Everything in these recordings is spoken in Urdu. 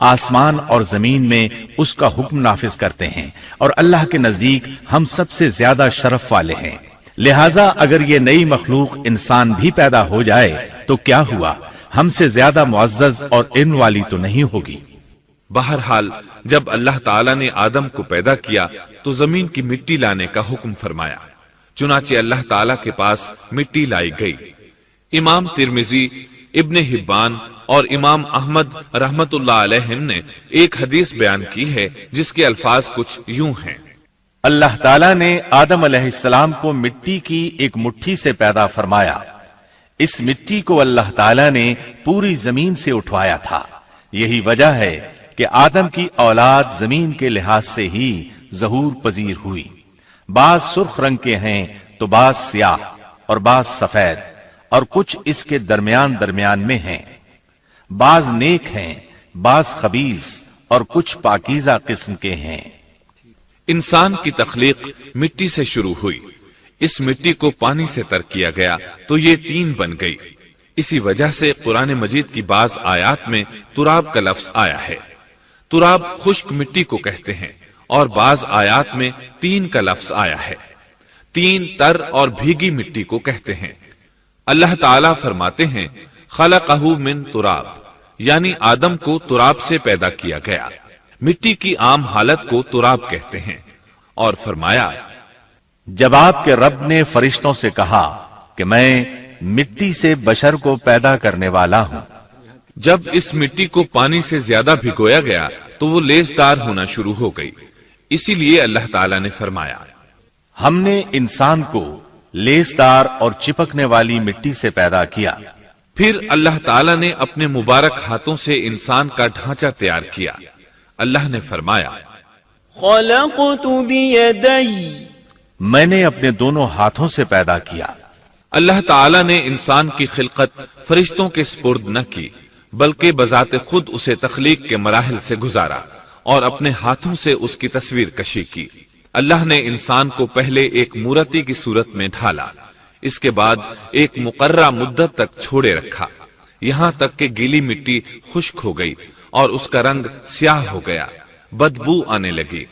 آسمان اور زمین میں اس کا حکم نافذ کرتے ہیں، اور اللہ کے نزدیک ہم سب سے زیادہ شرف والے ہیں۔ لہٰذا اگر یہ نئی مخلوق انسان بھی پیدا ہو جائے تو کیا ہوا، ہم سے زیادہ معزز اور علم والی تو نہیں ہوگی۔ بہرحال جب اللہ تعالیٰ نے آدم کو پیدا کیا تو زمین کی مٹی لانے کا حکم فرمایا، چنانچہ اللہ تعالیٰ کے پاس مٹی لائی گئی۔ امام ترمذی، ابن حبان اور امام احمد رحمت اللہ علیہم نے ایک حدیث بیان کی ہے جس کے الفاظ کچھ یوں ہیں: اللہ تعالیٰ نے آدم علیہ السلام کو مٹی کی ایک مٹھی سے پیدا فرمایا۔ اس مٹی کو اللہ تعالیٰ نے پوری زمین سے اٹھوایا تھا۔ یہی وجہ ہے کہ آدم کی اولاد زمین کے لحاظ سے ہی ظہور پذیر ہوئی۔ بعض سرخ رنگ کے ہیں تو بعض سیاہ اور بعض سفید، اور کچھ اس کے درمیان میں ہیں۔ بعض نیک ہیں، بعض خبیث، اور کچھ پاکیزہ قسم کے ہیں۔ انسان کی تخلیق مٹی سے شروع ہوئی۔ اس مٹی کو پانی سے تر کیا گیا تو یہ تین بن گئی۔ اسی وجہ سے قرآن مجید کی بعض آیات میں تراب کا لفظ آیا ہے۔ تراب خشک مٹی کو کہتے ہیں، اور بعض آیات میں تین کا لفظ آیا ہے۔ تین تر اور بھیگی مٹی کو کہتے ہیں۔ اللہ تعالیٰ فرماتے ہیں خلقہ من تراب، یعنی آدم کو تراب سے پیدا کیا گیا۔ مٹی کی عام حالت کو تراب کہتے ہیں، اور فرمایا جب آپ کے رب نے فرشتوں سے کہا کہ میں مٹی سے بشر کو پیدا کرنے والا ہوں، جب اس مٹی کو پانی سے زیادہ بھگویا گیا تو وہ لیسدار ہونا شروع ہو گئی۔ اسی لیے اللہ تعالیٰ نے فرمایا ہم نے انسان کو لیسدار اور چپکنے والی مٹی سے پیدا کیا۔ پھر اللہ تعالیٰ نے اپنے مبارک ہاتھوں سے انسان کا ڈھانچہ تیار کیا۔ اللہ نے فرمایا خلقت بیدی، میں نے اپنے دونوں ہاتھوں سے پیدا کیا۔ اللہ تعالیٰ نے انسان کی خلقت فرشتوں کے سپرد نہ کی، بلکہ بذات خود اسے تخلیق کے مراحل سے گزارا اور اپنے ہاتھوں سے اس کی تصویر کشی کی۔ اللہ نے انسان کو پہلے ایک مورتی کی صورت میں ڈھالا، اس کے بعد ایک مقررہ مدت تک چھوڑے رکھا، یہاں تک کہ گیلی مٹی خشک ہو گئی اور اس کا رنگ سیاہ ہو گیا، بدبو آنے لگی،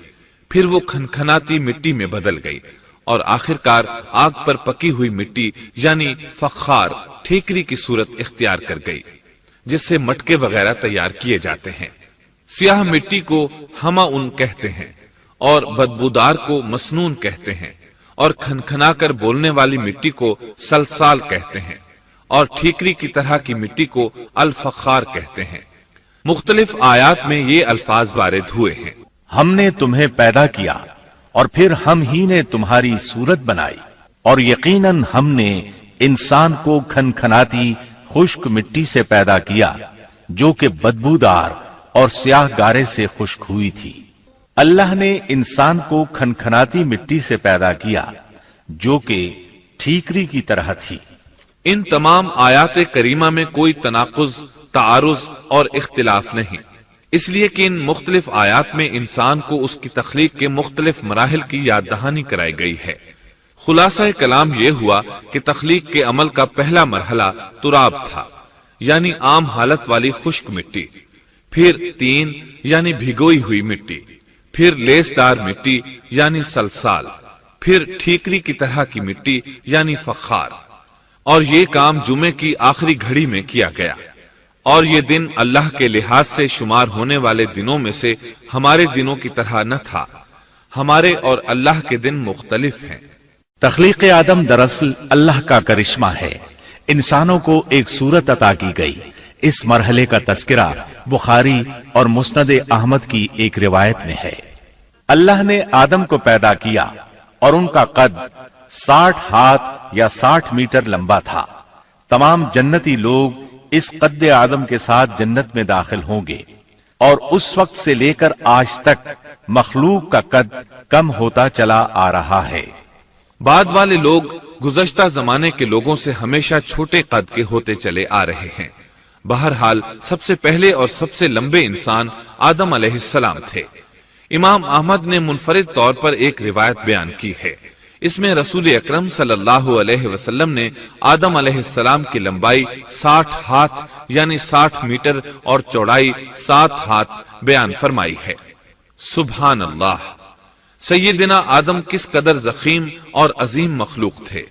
پھر وہ کھنکھناتی مٹی میں بدل گئی، اور آخرکار آگ پر پکی ہوئی مٹی یعنی فخار ٹھیکری کی صورت اختیار کر گئی، جس سے مٹکے وغیرہ تیار کیے جاتے ہیں۔ سیاہ مٹی کو ہما ان کہتے ہیں، اور بدبودار کو مسنون کہتے ہیں، اور کھنکھنا کر بولنے والی مٹی کو سلسال کہتے ہیں، اور ٹھیکری کی طرح کی مٹی کو الفخار کہتے ہیں۔ مختلف آیات میں یہ الفاظ وارد ہوئے ہیں۔ ہم نے تمہیں پیدا کیا اور پھر ہم ہی نے تمہاری صورت بنائی، اور یقیناً ہم نے انسان کو کھنکھناتی خشک مٹی سے پیدا کیا جو کہ بدبودار اور سیاہ گارے سے خشک ہوئی تھی۔ اللہ نے انسان کو کھنکھناتی مٹی سے پیدا کیا جو کہ ٹھیکری کی طرح تھی۔ ان تمام آیات کریمہ میں کوئی تناقض، تعارض اور اختلاف نہیں، اس لیے کہ ان مختلف آیات میں انسان کو اس کی تخلیق کے مختلف مراحل کی یاد دہانی کرائی گئی ہے۔ خلاصہ کلام یہ ہوا کہ تخلیق کے عمل کا پہلا مرحلہ تراب تھا، یعنی عام حالت والی خشک مٹی، پھر تین یعنی بھگوئی ہوئی مٹی، پھر لیسدار مٹی یعنی سلسال، پھر ٹھیکری کی طرح کی مٹی یعنی فخار، اور یہ کام جمعے کی آخری گھڑی میں کیا گیا، اور یہ دن اللہ کے لحاظ سے شمار ہونے والے دنوں میں سے ہمارے دنوں کی طرح نہ تھا، ہمارے اور اللہ کے دن مختلف ہیں۔ تخلیق آدم دراصل اللہ کا کرشمہ ہے، انسانوں کو ایک صورت عطا کی گئی۔ اس مرحلے کا تذکرہ بخاری اور مسند احمد کی ایک روایت میں ہے۔ اللہ نے آدم کو پیدا کیا اور ان کا قد 60 ہاتھ یا 60 میٹر لمبا تھا۔ تمام جنتی لوگ اس قد آدم کے ساتھ جنت میں داخل ہوں گے، اور اس وقت سے لے کر آج تک مخلوق کا قد کم ہوتا چلا آ رہا ہے۔ بعد والے لوگ گزشتہ زمانے کے لوگوں سے ہمیشہ چھوٹے قد کے ہوتے چلے آ رہے ہیں۔ بہرحال سب سے پہلے اور سب سے لمبے انسان آدم علیہ السلام تھے۔ امام احمد نے منفرد طور پر ایک روایت بیان کی ہے۔ اس میں رسول اکرم صلی اللہ علیہ وسلم نے آدم علیہ السلام کی لمبائی 60 ہاتھ یعنی 60 میٹر اور چوڑائی 7 ہاتھ بیان فرمائی ہے۔ سبحان اللہ! سیدنا آدم کس قدر ضخیم اور عظیم مخلوق تھے،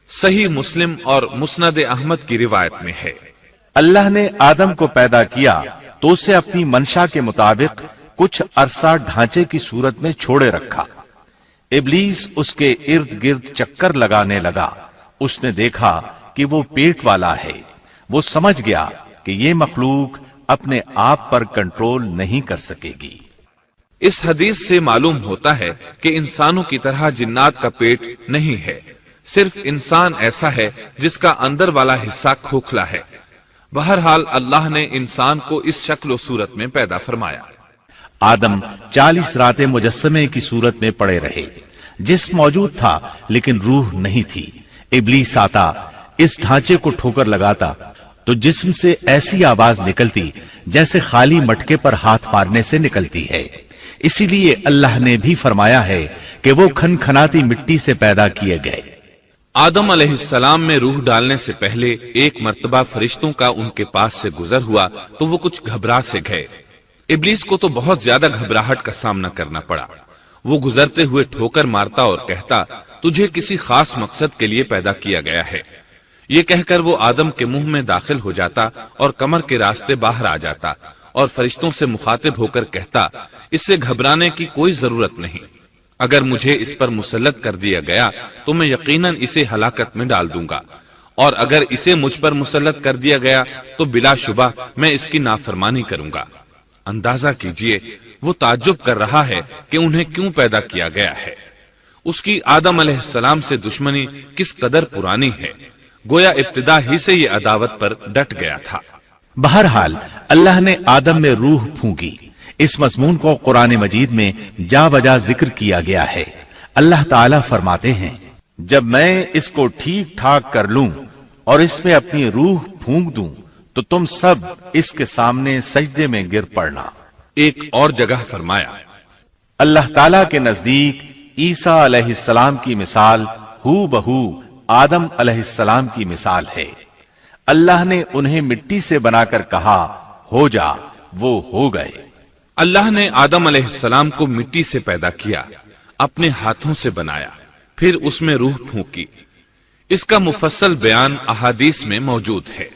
صحیح مسلم اور مسند احمد کی روایت میں ہے۔ اللہ نے آدم کو پیدا کیا تو اسے اپنی منشا کے مطابق کچھ عرصہ ڈھانچے کی صورت میں چھوڑے رکھا۔ ابلیس اس کے ارد گرد چکر لگانے لگا۔ اس نے دیکھا کہ وہ پیٹ والا ہے۔ وہ سمجھ گیا کہ یہ مخلوق اپنے آپ پر کنٹرول نہیں کر سکے گی۔ اس حدیث سے معلوم ہوتا ہے کہ انسانوں کی طرح جنات کا پیٹ نہیں ہے، صرف انسان ایسا ہے جس کا اندر والا حصہ کھوکھلا ہے۔ بہرحال اللہ نے انسان کو اس شکل و صورت میں پیدا فرمایا۔ آدم 40 راتیں مجسمے کی صورت میں پڑے رہے۔ جسم موجود تھا لیکن روح نہیں تھی۔ ابلیس آتا، اس ڈھانچے کو ٹھوکر لگاتا تو جسم سے ایسی آواز نکلتی جیسے خالی مٹکے پر ہاتھ مارنے سے نکلتی ہے۔ اسی لیے اللہ نے بھی فرمایا ہے کہ وہ کھنکھناتی مٹی سے پیدا کیے گئے۔ آدم علیہ السلام میں روح ڈالنے سے پہلے ایک مرتبہ فرشتوں کا ان کے پاس سے گزر ہوا تو وہ کچھ گھبرا سے گئے۔ ابلیس کو تو بہت زیادہ گھبراہٹ کا سامنا کرنا پڑا۔ وہ گزرتے ہوئے ٹھوکر مارتا اور کہتا، تجھے کسی خاص مقصد کے لیے پیدا کیا گیا ہے۔ یہ کہہ کر وہ آدم کے منہ میں داخل ہو جاتا اور کمر کے راستے باہر آ جاتا اور فرشتوں سے مخاطب ہو کر کہتا، اس سے گھبرانے کی کوئی ضرورت نہیں۔ اگر مجھے اس پر مسلط کر دیا گیا تو میں یقیناً اسے ہلاکت میں ڈال دوں گا، اور اگر اسے مجھ پر مسلط کر دیا گیا تو بلا شبہ میں اس کی نافرمانی کروں گا۔ اندازہ کیجئے وہ تعجب کر رہا ہے کہ انہیں کیوں پیدا کیا گیا ہے۔ اس کی آدم علیہ السلام سے دشمنی کس قدر پرانی ہے، گویا ابتدا ہی سے یہ عداوت پر ڈٹ گیا تھا۔ بہرحال اللہ نے آدم میں روح پھونکی۔ اس مضمون کو قرآن مجید میں جا بجا ذکر کیا گیا ہے۔ اللہ تعالیٰ فرماتے ہیں، جب میں اس کو ٹھیک ٹھاک کر لوں اور اس میں اپنی روح پھونک دوں تو تم سب اس کے سامنے سجدے میں گر پڑنا۔ ایک اور جگہ فرمایا، اللہ تعالیٰ کے نزدیک عیسیٰ علیہ السلام کی مثال ہو بہو آدم علیہ السلام کی مثال ہے۔ اللہ نے انہیں مٹی سے بنا کر کہا، ہو جا، وہ ہو گئے۔ اللہ نے آدم علیہ السلام کو مٹی سے پیدا کیا، اپنے ہاتھوں سے بنایا، پھر اس میں روح پھونکی۔ اس کا مفصل بیان احادیث میں موجود ہے۔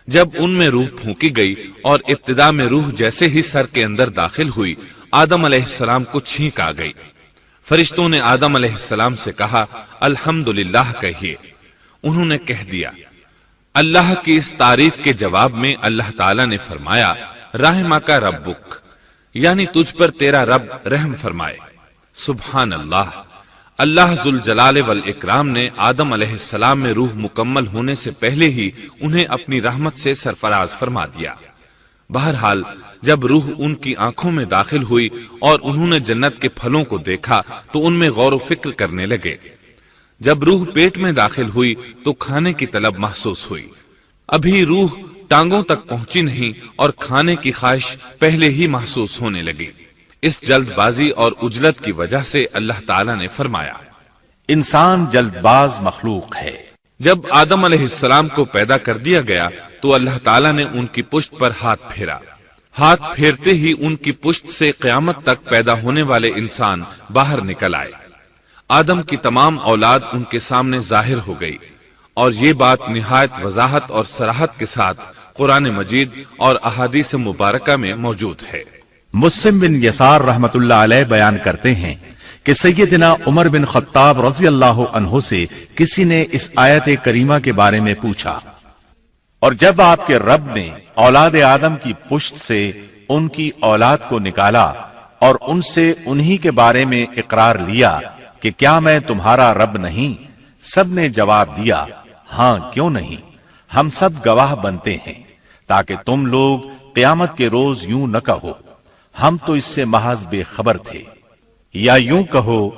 جب ان میں روح پھونکی گئی اور ابتدا میں روح جیسے ہی سر کے اندر داخل ہوئی، آدم علیہ السلام کو چھینک آ گئی۔ فرشتوں نے آدم علیہ السلام سے کہا، الحمدللہ کہیے۔ انہوں نے کہہ دیا۔ اللہ کی اس تعریف کے جواب میں اللہ تعالیٰ نے فرمایا، رحمک ربک، یعنی تجھ پر تیرا رب رحم فرمائے۔ سبحان اللہ! اللہ ذوالجلال والاکرام نے آدم علیہ السلام میں روح مکمل ہونے سے پہلے ہی انہیں اپنی رحمت سے سرفراز فرما دیا۔ بہرحال جب روح ان کی آنکھوں میں داخل ہوئی اور انہوں نے جنت کے پھلوں کو دیکھا تو ان میں غور و فکر کرنے لگے۔ جب روح پیٹ میں داخل ہوئی تو کھانے کی طلب محسوس ہوئی۔ ابھی روح ٹانگوں تک پہنچی نہیں اور کھانے کی خواہش پہلے ہی محسوس ہونے لگی۔ اس جلد بازی اور عجلت کی وجہ سے اللہ تعالیٰ نے فرمایا، انسان جلد باز مخلوق ہے۔ جب آدم علیہ السلام کو پیدا کر دیا گیا تو اللہ تعالیٰ نے ان کی پشت پر ہاتھ پھیرا۔ ہاتھ پھیرتے ہی ان کی پشت سے قیامت تک پیدا ہونے والے انسان باہر نکل آئے۔ آدم کی تمام اولاد ان کے سامنے ظاہر ہو گئی، اور یہ بات نہایت وضاحت اور صراحت کے ساتھ قرآن مجید اور احادیث مبارکہ میں موجود ہے۔ مسلم بن یسار رحمت اللہ علیہ بیان کرتے ہیں کہ سیدنا عمر بن خطاب رضی اللہ عنہ سے کسی نے اس آیت کریمہ کے بارے میں پوچھا، اور جب آپ کے رب نے اولاد آدم کی پشت سے ان کی اولاد کو نکالا اور ان سے انہی کے بارے میں اقرار لیا کہ کیا میں تمہارا رب نہیں؟ سب نے جواب دیا، ہاں کیوں نہیں، ہم سب گواہ بنتے ہیں، تاکہ تم لوگ قیامت کے روز یوں نہ کہو ہم تو اس سے محض بے خبر تھے، یا یوں کہو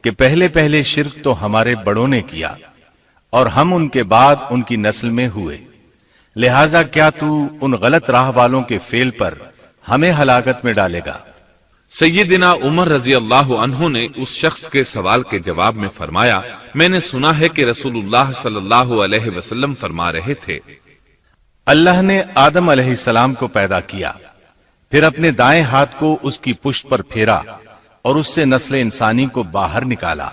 کہ پہلے پہلے شرک تو ہمارے بڑوں نے کیا اور ہم ان کے بعد ان کی نسل میں ہوئے، لہذا کیا تو ان غلط راہ والوں کے فعل پر ہمیں ہلاکت میں ڈالے گا؟ سیدنا عمر رضی اللہ عنہ نے اس شخص کے سوال کے جواب میں فرمایا، میں نے سنا ہے کہ رسول اللہ صلی اللہ علیہ وسلم فرما رہے تھے، اللہ نے آدم علیہ السلام کو پیدا کیا، پھر اپنے دائیں ہاتھ کو اس کی پشت پر پھیرا اور اس سے نسل انسانی کو باہر نکالا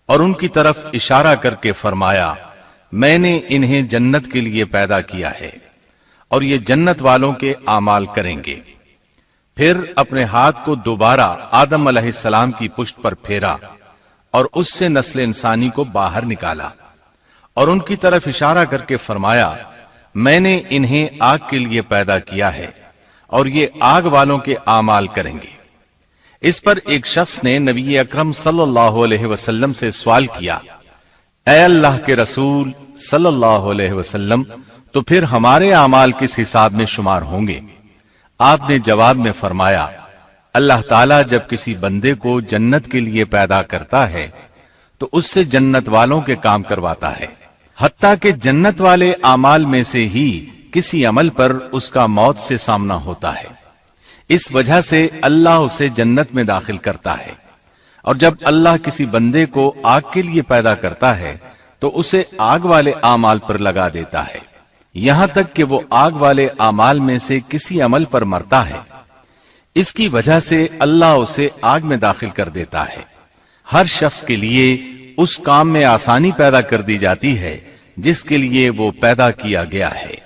اور ان کی طرف اشارہ کر کے فرمایا، میں نے انہیں جنت کے لیے پیدا کیا ہے اور یہ جنت والوں کے اعمال کریں گے۔ پھر اپنے ہاتھ کو دوبارہ آدم علیہ السلام کی پشت پر پھیرا اور اس سے نسل انسانی کو باہر نکالا اور ان کی طرف اشارہ کر کے فرمایا، میں نے انہیں آگ کے لیے پیدا کیا ہے اور یہ آگ والوں کے اعمال کریں گے۔ اس پر ایک شخص نے نبی اکرم صلی اللہ علیہ وسلم سے سوال کیا، اے اللہ کے رسول صلی اللہ علیہ وسلم، تو پھر ہمارے اعمال کس حساب میں شمار ہوں گے؟ آپ نے جواب میں فرمایا، اللہ تعالیٰ جب کسی بندے کو جنت کے لیے پیدا کرتا ہے تو اس سے جنت والوں کے کام کرواتا ہے، حتیٰ کہ جنت والے اعمال میں سے ہی کسی عمل پر اس کا موت سے سامنا ہوتا ہے، اس وجہ سے اللہ اسے جنت میں داخل کرتا ہے، اور جب اللہ کسی بندے کو آگ کے لیے پیدا کرتا ہے تو اسے آگ والے اعمال پر لگا دیتا ہے، یہاں تک کہ وہ آگ والے اعمال میں سے کسی عمل پر مرتا ہے، اس کی وجہ سے اللہ اسے آگ میں داخل کر دیتا ہے۔ ہر شخص کے لیے اس کام میں آسانی پیدا کر دی جاتی ہے جس کے لیے وہ پیدا کیا گیا ہے۔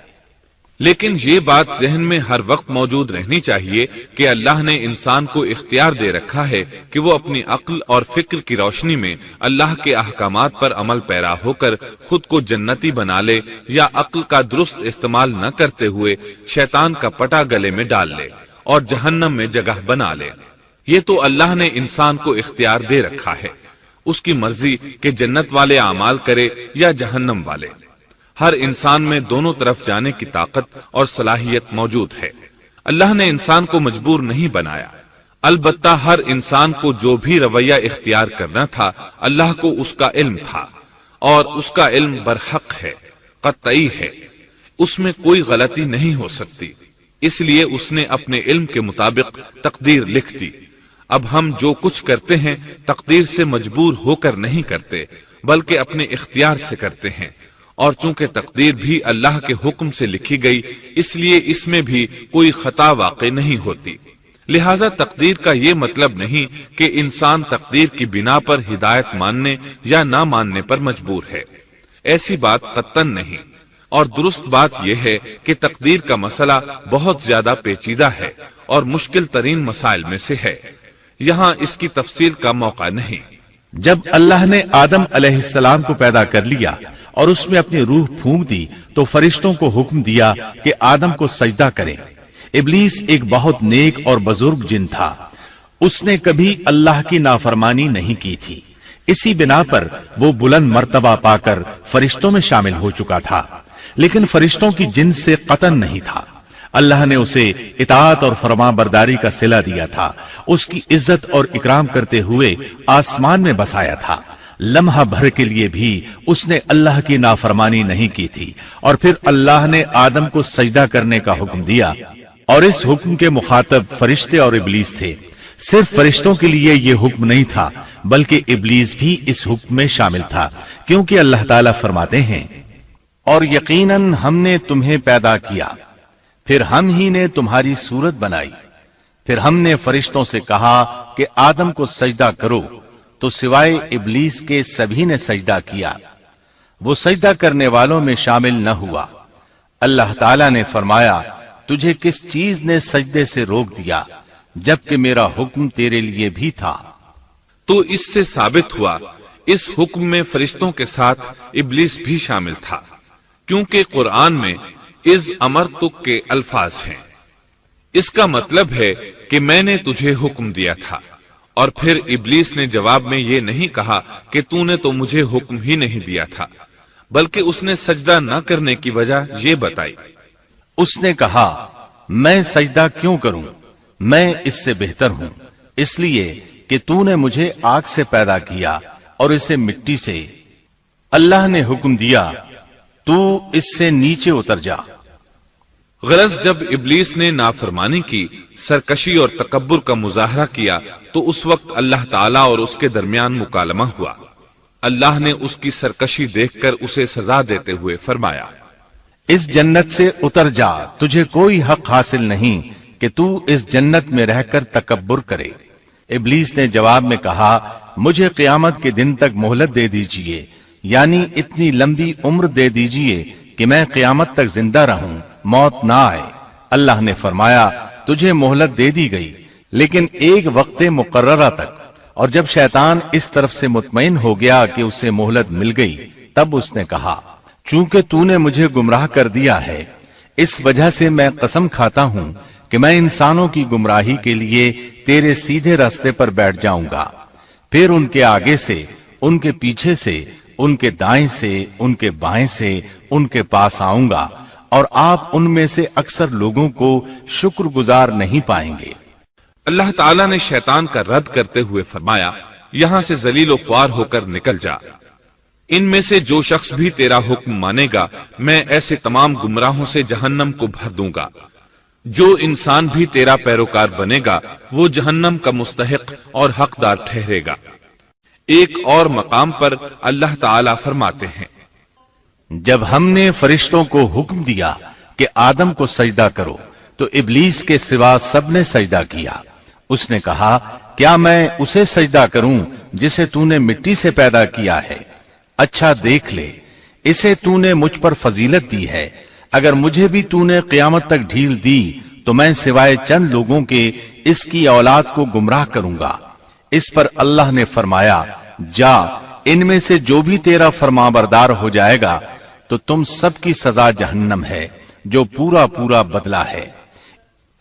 لیکن یہ بات ذہن میں ہر وقت موجود رہنی چاہیے کہ اللہ نے انسان کو اختیار دے رکھا ہے کہ وہ اپنی عقل اور فکر کی روشنی میں اللہ کے احکامات پر عمل پیرا ہو کر خود کو جنتی بنا لے، یا عقل کا درست استعمال نہ کرتے ہوئے شیطان کا پٹا گلے میں ڈال لے اور جہنم میں جگہ بنا لے۔ یہ تو اللہ نے انسان کو اختیار دے رکھا ہے، اس کی مرضی کہ جنت والے اعمال کرے یا جہنم والے۔ ہر انسان میں دونوں طرف جانے کی طاقت اور صلاحیت موجود ہے۔ اللہ نے انسان کو مجبور نہیں بنایا، البتہ ہر انسان کو جو بھی رویہ اختیار کرنا تھا اللہ کو اس کا علم تھا، اور اس کا علم برحق ہے، قطعی ہے، اس میں کوئی غلطی نہیں ہو سکتی، اس لیے اس نے اپنے علم کے مطابق تقدیر لکھ دی۔ اب ہم جو کچھ کرتے ہیں تقدیر سے مجبور ہو کر نہیں کرتے، بلکہ اپنے اختیار سے کرتے ہیں، اور چونکہ تقدیر بھی اللہ کے حکم سے لکھی گئی اس لیے اس میں بھی کوئی خطا واقع نہیں ہوتی۔ لہذا تقدیر کا یہ مطلب نہیں کہ انسان تقدیر کی بنا پر ہدایت ماننے یا نہ ماننے پر مجبور ہے، ایسی بات قطعاً نہیں۔ اور درست بات یہ ہے کہ تقدیر کا مسئلہ بہت زیادہ پیچیدہ ہے اور مشکل ترین مسائل میں سے ہے، یہاں اس کی تفصیل کا موقع نہیں۔ جب اللہ نے آدم علیہ السلام کو پیدا کر لیا اور اس میں اپنی روح پھونک دی تو فرشتوں کو حکم دیا کہ آدم کو سجدہ کریں۔ ابلیس ایک بہت نیک اور بزرگ جن تھا، اس نے کبھی اللہ کی نافرمانی نہیں کی تھی، اسی بنا پر وہ بلند مرتبہ پا کر فرشتوں میں شامل ہو چکا تھا، لیکن فرشتوں کی جنس سے قطن نہیں تھا۔ اللہ نے اسے اطاعت اور فرما برداری کا صلہ دیا تھا، اس کی عزت اور اکرام کرتے ہوئے آسمان میں بسایا تھا، لمحہ بھر کے لیے بھی اس نے اللہ کی نافرمانی نہیں کی تھی، اور پھر اللہ نے آدم کو سجدہ کرنے کا حکم دیا، اور اس حکم کے مخاطب فرشتے اور ابلیس تھے۔ صرف فرشتوں کے لیے یہ حکم نہیں تھا بلکہ ابلیس بھی اس حکم میں شامل تھا، کیونکہ اللہ تعالیٰ فرماتے ہیں، اور یقیناً ہم نے تمہیں پیدا کیا، پھر ہم ہی نے تمہاری صورت بنائی، پھر ہم نے فرشتوں سے کہا کہ آدم کو سجدہ کرو، تو سوائے ابلیس کے سبھی نے سجدہ کیا، وہ سجدہ کرنے والوں میں شامل نہ ہوا۔ اللہ تعالیٰ نے فرمایا، تجھے کس چیز نے سجدے سے روک دیا جبکہ میرا حکم تیرے لیے بھی تھا؟ تو اس سے ثابت ہوا اس حکم میں فرشتوں کے ساتھ ابلیس بھی شامل تھا، کیونکہ قرآن میں اذ امرتک کے الفاظ ہیں۔ اس کا مطلب ہے کہ میں نے تجھے حکم دیا تھا، اور پھر ابلیس نے جواب میں یہ نہیں کہا کہ تو نے تو مجھے حکم ہی نہیں دیا تھا، بلکہ اس نے سجدہ نہ کرنے کی وجہ یہ بتائی۔ اس نے کہا، میں سجدہ کیوں کروں، میں اس سے بہتر ہوں، اس لیے کہ تو نے مجھے آگ سے پیدا کیا اور اسے مٹی سے۔ اللہ نے حکم دیا، تو اس سے نیچے اتر جا۔ غرض جب ابلیس نے نافرمانی کی، سرکشی اور تکبر کا مظاہرہ کیا تو اس وقت اللہ تعالیٰ اور اس کے درمیان مکالمہ ہوا۔ اللہ نے اس کی سرکشی دیکھ کر اسے سزا دیتے ہوئے فرمایا، اس جنت سے اتر جا، تجھے کوئی حق حاصل نہیں کہ تو اس جنت میں رہ کر تکبر کرے۔ ابلیس نے جواب میں کہا، مجھے قیامت کے دن تک مہلت دے دیجئے، یعنی اتنی لمبی عمر دے دیجئے کہ میں قیامت تک زندہ رہوں، موت نہ آئے۔ اللہ نے فرمایا، تجھے مہلت دے دی گئی، لیکن ایک وقت مقررہ تک۔ اور جب شیطان اس طرف سے مطمئن ہو گیا کہ اسے مہلت مل گئی، تب اس نے کہا، چونکہ تو نے مجھے گمراہ کر دیا ہے، اس وجہ سے میں قسم کھاتا ہوں کہ میں انسانوں کی گمراہی کے لیے تیرے سیدھے راستے پر بیٹھ جاؤں گا، پھر ان کے آگے سے، ان کے پیچھے سے، ان کے دائیں سے، ان کے بائیں سے، ان کے پاس آؤں گا، اور آپ ان میں سے اکثر لوگوں کو شکر گزار نہیں پائیں گے۔ اللہ تعالیٰ نے شیطان کا رد کرتے ہوئے فرمایا، یہاں سے ذلیل و خوار ہو کر نکل جا، ان میں سے جو شخص بھی تیرا حکم مانے گا میں ایسے تمام گمراہوں سے جہنم کو بھر دوں گا، جو انسان بھی تیرا پیروکار بنے گا وہ جہنم کا مستحق اور حقدار ٹھہرے گا۔ ایک اور مقام پر اللہ تعالیٰ فرماتے ہیں، جب ہم نے فرشتوں کو حکم دیا کہ آدم کو سجدہ کرو تو ابلیس کے سوا سب نے سجدہ کیا۔ اس نے کہا، کیا میں اسے سجدہ کروں جسے تو نے مٹی سے پیدا کیا ہے؟ اچھا دیکھ لے، اسے تو نے مجھ پر فضیلت دی ہے، اگر مجھے بھی تو نے قیامت تک ڈھیل دی تو میں سوائے چند لوگوں کے اس کی اولاد کو گمراہ کروں گا۔ اس پر اللہ نے فرمایا، جا، ان میں سے جو بھی تیرا فرمانبردار ہو جائے گا تو تم سب کی سزا جہنم ہے، جو پورا پورا بدلہ ہے۔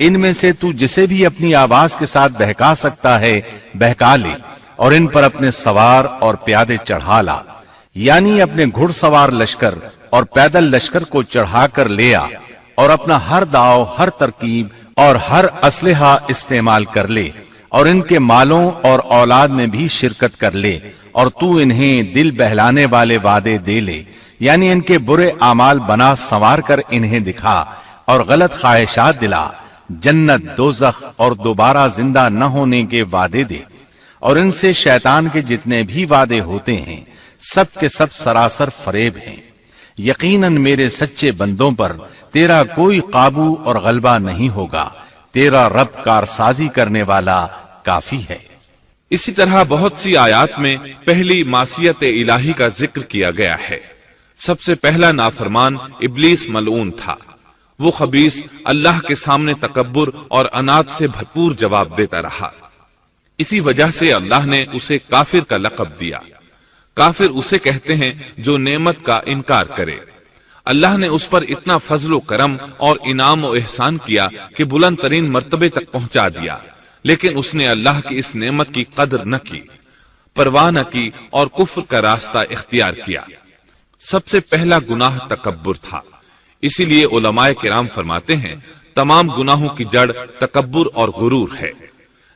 ان میں سے تو جسے بھی اپنی آواز کے ساتھ بہکا سکتا ہے بہکا لے، اور ان پر اپنے سوار اور پیادے چڑھا لا، یعنی اپنے گھڑ سوار لشکر اور پیدل لشکر کو چڑھا کر لے آ، اور اپنا ہر داؤ، ہر ترکیب اور ہر اسلحہ استعمال کر لے، اور ان کے مالوں اور اولاد میں بھی شرکت کر لے، اور تو انہیں دل بہلانے والے وعدے دے لے، یعنی ان کے برے اعمال بنا سنوار کر انہیں دکھا، اور غلط خواہشات دلا، جنت، دوزخ اور دوبارہ زندہ نہ ہونے کے وعدے دے، اور ان سے شیطان کے جتنے بھی وعدے ہوتے ہیں سب کے سب سراسر فریب ہیں۔ یقیناً میرے سچے بندوں پر تیرا کوئی قابو اور غلبہ نہیں ہوگا، تیرا رب کارسازی کرنے والا کافی ہے۔ اسی طرح بہت سی آیات میں پہلی معصیت الہی کا ذکر کیا گیا ہے۔ سب سے پہلا نافرمان ابلیس ملعون تھا۔ وہ خبیث اللہ کے سامنے تکبر اور انات سے بھرپور جواب دیتا رہا، اسی وجہ سے اللہ نے اسے کافر کا لقب دیا۔ کافر اسے کہتے ہیں جو نعمت کا انکار کرے۔ اللہ نے اس پر اتنا فضل و کرم اور انعام و احسان کیا کہ بلند ترین مرتبے تک پہنچا دیا، لیکن اس نے اللہ کی اس نعمت کی قدر نہ کی، پرواہ نہ کی اور کفر کا راستہ اختیار کیا۔ سب سے پہلا گناہ تکبر تھا، اسی لیے علماء کرام فرماتے ہیں تمام گناہوں کی جڑ تکبر اور غرور ہے۔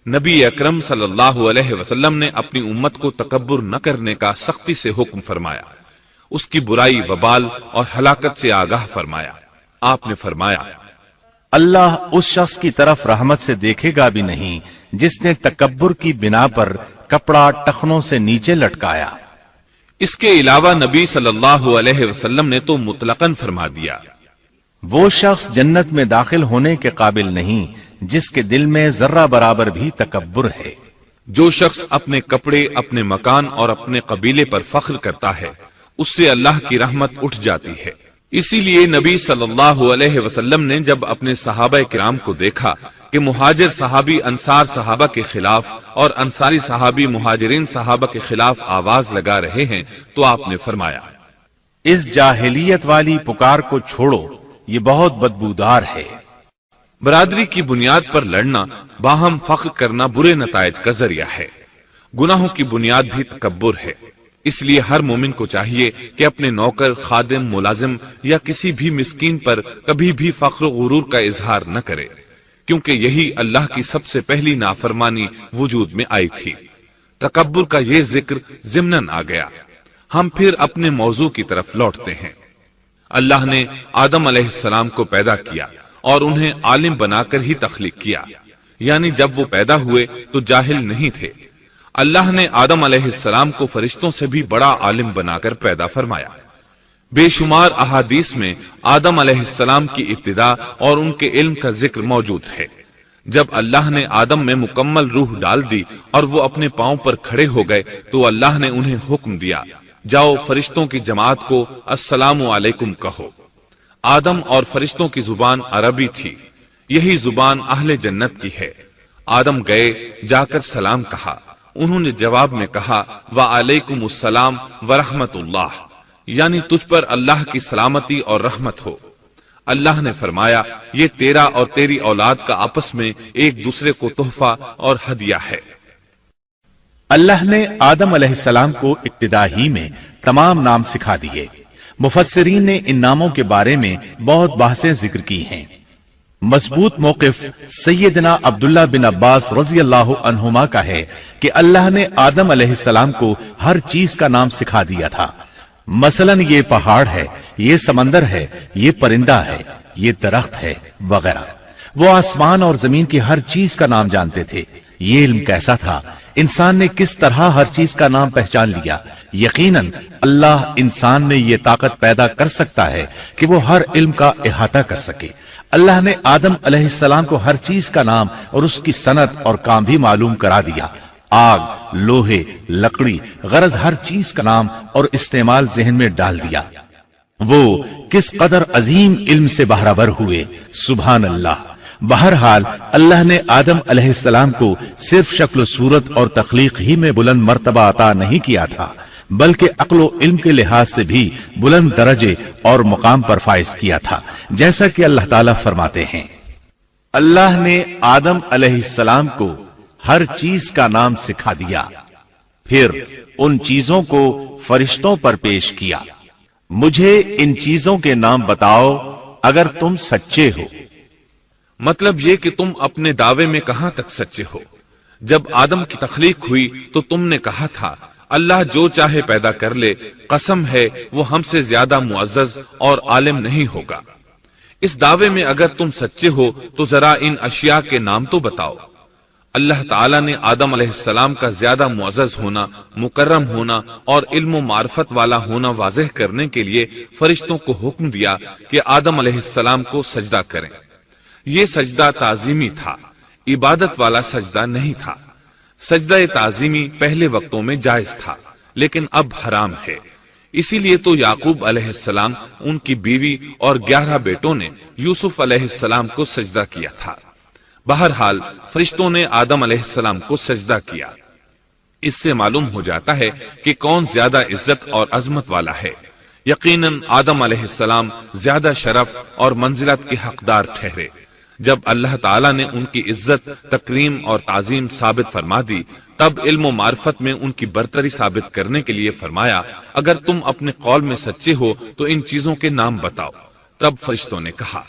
نبی اکرم صلی اللہ علیہ وسلم نے اپنی امت کو تکبر نہ کرنے کا سختی سے حکم فرمایا، اس کی برائی، وبال اور ہلاکت سے آگاہ فرمایا۔ آپ نے فرمایا، اللہ اس شخص کی طرف رحمت سے دیکھے گا بھی نہیں جس نے تکبر کی بنا پر کپڑا ٹخنوں سے نیچے لٹکایا۔ اس کے علاوہ نبی صلی اللہ علیہ وسلم نے تو مطلقاً فرما دیا، وہ شخص جنت میں داخل ہونے کے قابل نہیں جس کے دل میں ذرہ برابر بھی تکبر ہے۔ جو شخص اپنے کپڑے، اپنے مکان اور اپنے قبیلے پر فخر کرتا ہے اس سے اللہ کی رحمت اٹھ جاتی ہے۔ اسی لیے نبی صلی اللہ علیہ وسلم نے جب اپنے صحابہ کرام کو دیکھا کہ مہاجر صحابی انصار صحابہ کے خلاف اور انصاری صحابی مہاجرین صحابہ کے خلاف آواز لگا رہے ہیں تو آپ نے فرمایا، اس جاہلیت والی پکار کو چھوڑو، یہ بہت بدبودار ہے۔ برادری کی بنیاد پر لڑنا، باہم فخر کرنا برے نتائج کا ذریعہ ہے۔ گناہوں کی بنیاد بھی تکبر ہے، اس لیے ہر مومن کو چاہیے کہ اپنے نوکر، خادم، ملازم یا کسی بھی مسکین پر کبھی بھی فخر و غرور کا اظہار نہ کرے، کیونکہ یہی اللہ کی سب سے پہلی نافرمانی وجود میں آئی تھی۔ تکبر کا یہ ذکر ضمناً آ گیا۔ ہم پھر اپنے موضوع کی طرف لوٹتے ہیں۔ اللہ نے آدم علیہ السلام کو پیدا کیا اور انہیں عالم بنا کر ہی تخلیق کیا، یعنی جب وہ پیدا ہوئے تو جاہل نہیں تھے۔ اللہ نے آدم علیہ السلام کو فرشتوں سے بھی بڑا عالم بنا کر پیدا فرمایا۔ بے شمار احادیث میں آدم علیہ السلام کی ابتدا اور ان کے علم کا ذکر موجود ہے۔ جب اللہ نے آدم میں مکمل روح ڈال دی اور وہ اپنے پاؤں پر کھڑے ہو گئے تو اللہ نے انہیں حکم دیا، جاؤ فرشتوں کی جماعت کو السلام علیکم کہو۔ آدم اور فرشتوں کی زبان عربی تھی، یہی زبان اہل جنت کی ہے۔ آدم گئے، جا کر سلام کہا، انہوں نے جواب میں کہا وعلیکم السلام ورحمت اللہ، یعنی تجھ پر اللہ کی سلامتی اور رحمت ہو۔ اللہ نے فرمایا یہ تیرا اور تیری اولاد کا آپس میں ایک دوسرے کو تحفہ اور ہدیہ ہے۔ اللہ نے آدم علیہ السلام کو ابتدا ہی میں تمام نام سکھا دیے۔ مفسرین نے ان ناموں کے بارے میں بہت بحثیں ذکر کی ہیں۔ مضبوط موقف سیدنا عبداللہ بن عباس رضی اللہ عنہما کا ہے کہ اللہ نے آدم علیہ السلام کو ہر چیز کا نام سکھا دیا تھا، مثلا یہ پہاڑ ہے، یہ سمندر ہے، یہ پرندہ ہے، یہ درخت ہے وغیرہ۔ وہ آسمان اور زمین کی ہر چیز کا نام جانتے تھے۔ یہ علم کیسا تھا، انسان نے کس طرح ہر چیز کا نام پہچان لیا۔ یقیناً اللہ انسان میں یہ طاقت پیدا کر سکتا ہے کہ وہ ہر علم کا احاطہ کر سکے۔ اللہ نے آدم علیہ السلام کو ہر چیز کا نام اور اس کی صنعت اور کام بھی معلوم کرا دیا۔ آگ، لوہے، لکڑی، غرض ہر چیز کا نام اور استعمال ذہن میں ڈال دیا۔ وہ کس قدر عظیم علم سے بہرور ہوئے، سبحان اللہ۔ بہرحال اللہ نے آدم علیہ السلام کو صرف شکل و صورت اور تخلیق ہی میں بلند مرتبہ عطا نہیں کیا تھا، بلکہ عقل و علم کے لحاظ سے بھی بلند درجے اور مقام پر فائز کیا تھا، جیسا کہ اللہ تعالیٰ فرماتے ہیں اللہ نے آدم علیہ السلام کو ہر چیز کا نام سکھا دیا، پھر ان چیزوں کو فرشتوں پر پیش کیا۔ مجھے ان چیزوں کے نام بتاؤ اگر تم سچے ہو۔ مطلب یہ کہ تم اپنے دعوے میں کہاں تک سچے ہو؟ جب آدم کی تخلیق ہوئی تو تم نے کہا تھا اللہ جو چاہے پیدا کر لے، قسم ہے وہ ہم سے زیادہ معزز اور عالم نہیں ہوگا۔ اس دعوے میں اگر تم سچے ہو تو ذرا ان اشیاء کے نام تو بتاؤ۔ اللہ تعالیٰ نے آدم علیہ السلام کا زیادہ معزز ہونا، مکرم ہونا اور علم و معرفت والا ہونا واضح کرنے کے لیے فرشتوں کو حکم دیا کہ آدم علیہ السلام کو سجدہ کریں۔ یہ سجدہ تعظیمی تھا، عبادت والا سجدہ نہیں تھا۔ سجدہ تعظیمی پہلے وقتوں میں جائز تھا، لیکن اب حرام ہے۔ اسی لیے تو یعقوب علیہ السلام، ان کی بیوی اور 11 بیٹوں نے یوسف علیہ السلام کو سجدہ کیا تھا۔ بہرحال فرشتوں نے آدم علیہ السلام کو سجدہ کیا۔ اس سے معلوم ہو جاتا ہے کہ کون زیادہ عزت اور عظمت والا ہے۔ یقیناً آدم علیہ السلام زیادہ شرف اور منزلت کے حقدار ٹھہرے۔ جب اللہ تعالیٰ نے ان کی عزت، تکریم اور تعظیم ثابت فرما دی، تب علم و معرفت میں ان کی برتری ثابت کرنے کے لیے فرمایا اگر تم اپنے قول میں سچے ہو تو ان چیزوں کے نام بتاؤ۔ تب فرشتوں نے کہا،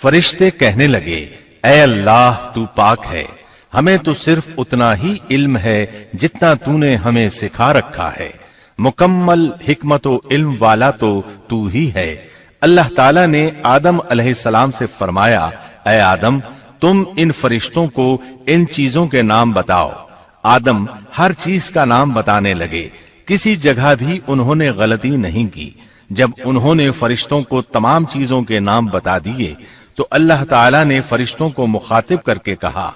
فرشتے کہنے لگے اے اللہ تو پاک ہے، ہمیں تو صرف اتنا ہی علم ہے جتنا تو نے ہمیں سکھا رکھا ہے، مکمل حکمت و علم والا تو ہی ہے۔ اللہ تعالیٰ نے آدم علیہ السلام سے فرمایا اے آدم تم ان فرشتوں کو ان چیزوں کے نام بتاؤ۔ آدم ہر چیز کا نام بتانے لگے، کسی جگہ بھی انہوں نے غلطی نہیں کی۔ جب انہوں نے فرشتوں کو تمام چیزوں کے نام بتا دیے تو اللہ تعالیٰ نے فرشتوں کو مخاطب کر کے کہا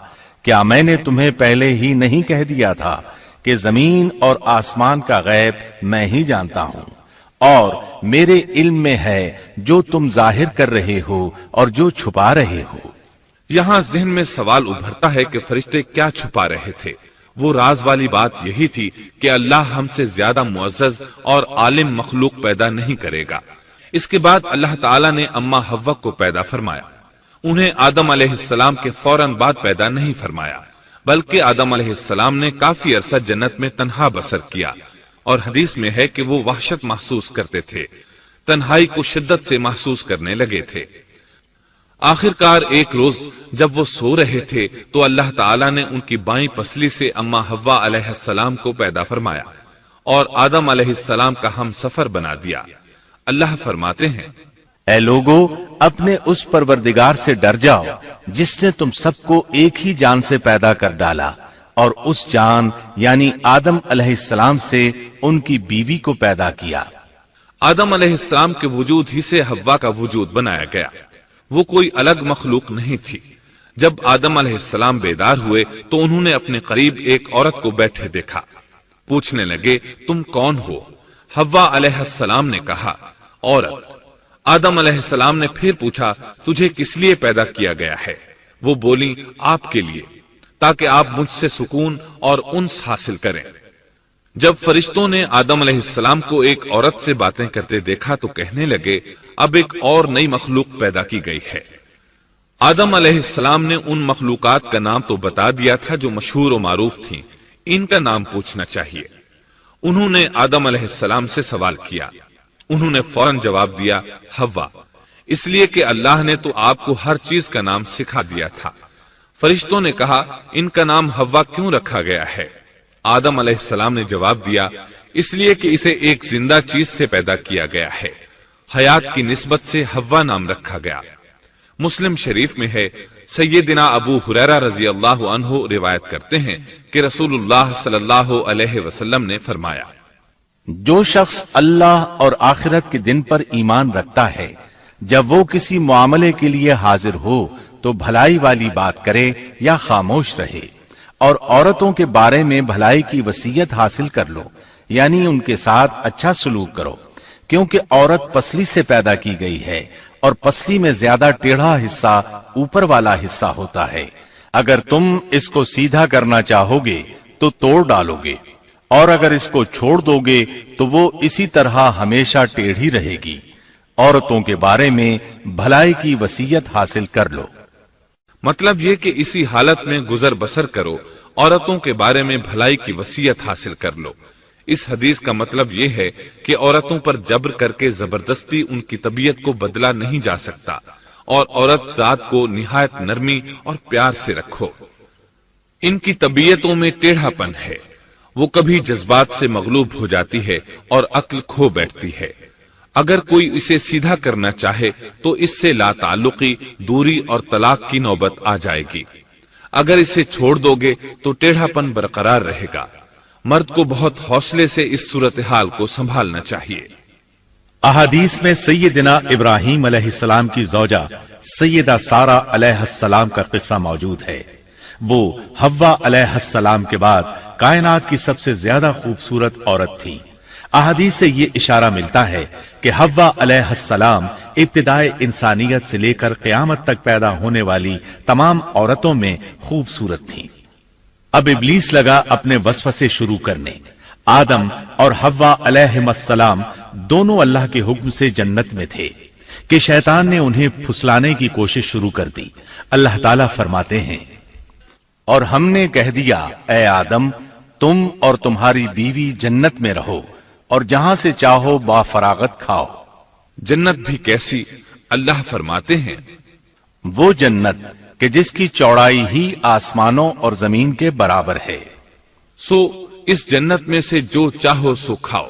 کیا میں نے تمہیں پہلے ہی نہیں کہہ دیا تھا کہ زمین اور آسمان کا غیب میں ہی جانتا ہوں، اور میرے علم میں ہے جو تم ظاہر کر رہے ہو اور جو چھپا رہے ہو۔ یہاں ذہن میں سوال ابھرتا ہے کہ فرشتے کیا چھپا رہے تھے؟ وہ راز والی بات یہی تھی کہ اللہ ہم سے زیادہ معزز اور عالم مخلوق پیدا نہیں کرے گا۔ اس کے بعد اللہ تعالیٰ نے اما حوا کو پیدا فرمایا۔ انہیں آدم علیہ السلام کے فوراً بعد پیدا نہیں فرمایا، بلکہ آدم علیہ السلام نے کافی عرصہ جنت میں تنہا بسر کیا، اور حدیث میں ہے کہ وہ وحشت محسوس کرتے تھے، تنہائی کو شدت سے محسوس کرنے لگے تھے۔ آخرکار ایک روز جب وہ سو رہے تھے تو اللہ تعالیٰ نے ان کی بائیں پسلی سے اما حوا علیہ السلام کو پیدا فرمایا اور آدم علیہ السلام کا ہم سفر بنا دیا۔ اللہ فرماتے ہیں اے لوگو اپنے اس پروردگار سے ڈر جاؤ جس نے تم سب کو ایک ہی جان سے پیدا کر ڈالا اور اس جان یعنی آدم علیہ السلام سے ان کی بیوی کو پیدا کیا۔ آدم علیہ السلام کے وجود ہی سے حوا کا وجود بنایا گیا، وہ کوئی الگ مخلوق نہیں تھی۔ جب آدم علیہ السلام بیدار ہوئے تو انہوں نے اپنے قریب ایک عورت کو بیٹھے دیکھا، پوچھنے لگے تم کون ہو؟ حوا علیہ السلام نے کہا عورت۔ آدم علیہ السلام نے پھر پوچھا تجھے کس لیے پیدا کیا گیا ہے؟ وہ بولی آپ کے لیے، تاکہ آپ مجھ سے سکون اور انس حاصل کریں۔ جب فرشتوں نے آدم علیہ السلام کو ایک عورت سے باتیں کرتے دیکھا تو کہنے لگے اب ایک اور نئی مخلوق پیدا کی گئی ہے۔ آدم علیہ السلام نے ان مخلوقات کا نام تو بتا دیا تھا جو مشہور و معروف تھیں، ان کا نام پوچھنا چاہیے۔ انہوں نے آدم علیہ السلام سے سوال کیا، انہوں نے فوراً جواب دیا حوا، اس لیے کہ اللہ نے تو آپ کو ہر چیز کا نام سکھا دیا تھا۔ فرشتوں نے کہا ان کا نام حوا کیوں رکھا گیا ہے؟ آدم علیہ السلام نے جواب دیا اس لیے کہ اسے ایک زندہ چیز سے پیدا کیا گیا ہے، حیات کی نسبت سے حوا نام رکھا گیا۔ مسلم شریف میں ہے، سیدنا ابو ہریرہ رضی اللہ عنہ روایت کرتے ہیں کہ رسول اللہ صلی اللہ علیہ وسلم نے فرمایا جو شخص اللہ اور آخرت کے دن پر ایمان رکھتا ہے جب وہ کسی معاملے کے لیے حاضر ہو تو بھلائی والی بات کرے یا خاموش رہے، اور عورتوں کے بارے میں بھلائی کی وصیت حاصل کر لو، یعنی ان کے ساتھ اچھا سلوک کرو، کیونکہ عورت پسلی سے پیدا کی گئی ہے اور پسلی میں زیادہ ٹیڑھا حصہ اوپر والا حصہ ہوتا ہے۔ اگر تم اس کو سیدھا کرنا چاہو گے تو توڑ ڈالو گے، اور اگر اس کو چھوڑ دو گے تو وہ اسی طرح ہمیشہ ٹیڑھی رہے گی۔ عورتوں کے بارے میں بھلائی کی وصیت حاصل کر لو۔ مطلب یہ کہ اسی حالت میں گزر بسر کرو، عورتوں کے بارے میں بھلائی کی وصیت حاصل کر لو۔ اس حدیث کا مطلب یہ ہے کہ عورتوں پر جبر کر کے زبردستی ان کی طبیعت کو بدلا نہیں جا سکتا، اور عورت ذات کو نہایت نرمی اور پیار سے رکھو۔ ان کی طبیعتوں میں ٹیڑھا پن ہے، وہ کبھی جذبات سے مغلوب ہو جاتی ہے اور عقل کھو بیٹھتی ہے۔ اگر کوئی اسے سیدھا کرنا چاہے تو اس سے لا تعلقی، دوری اور طلاق کی نوبت آ جائے گی۔ اگر اسے چھوڑ دو گے تو ٹیڑھا پن برقرار رہے گا۔ مرد کو بہت حوصلے سے اس صورتحال کو سنبھالنا چاہیے۔ احادیث میں سیدنا ابراہیم علیہ السلام کی زوجہ سیدہ سارہ علیہ السلام کا قصہ موجود ہے۔ وہ حوا علیہ السلام کے بعد کائنات کی سب سے زیادہ خوبصورت عورت تھی۔ احادیث سے یہ اشارہ ملتا ہے کہ حوا علیہ السلام ابتدائے انسانیت سے لے کر قیامت تک پیدا ہونے والی تمام عورتوں میں خوبصورت تھیں۔ اب ابلیس لگا اپنے وسوسے شروع کرنے۔ آدم اور حوا علیہ السلام دونوں اللہ کے حکم سے جنت میں تھے کہ شیطان نے انہیں پھسلانے کی کوشش شروع کر دی۔ اللہ تعالیٰ فرماتے ہیں اور ہم نے کہہ دیا اے آدم تم اور تمہاری بیوی جنت میں رہو اور جہاں سے چاہو با فراغت کھاؤ۔ جنت بھی کیسی؟ اللہ فرماتے ہیں وہ جنت کہ جس کی چوڑائی ہی آسمانوں اور زمین کے برابر ہے۔ سو اس جنت میں سے جو چاہو سو کھاؤ،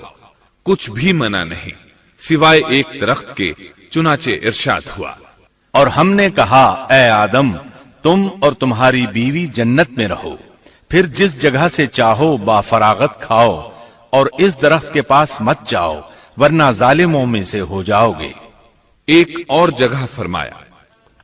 کچھ بھی منع نہیں سوائے ایک درخت کے، چنانچہ ارشاد ہوا اور ہم نے کہا اے آدم تم اور تمہاری بیوی جنت میں رہو، پھر جس جگہ سے چاہو با فراغت کھاؤ اور اس درخت کے پاس مت جاؤ ورنہ ظالموں میں سے ہو جاؤ گے۔ ایک اور جگہ فرمایا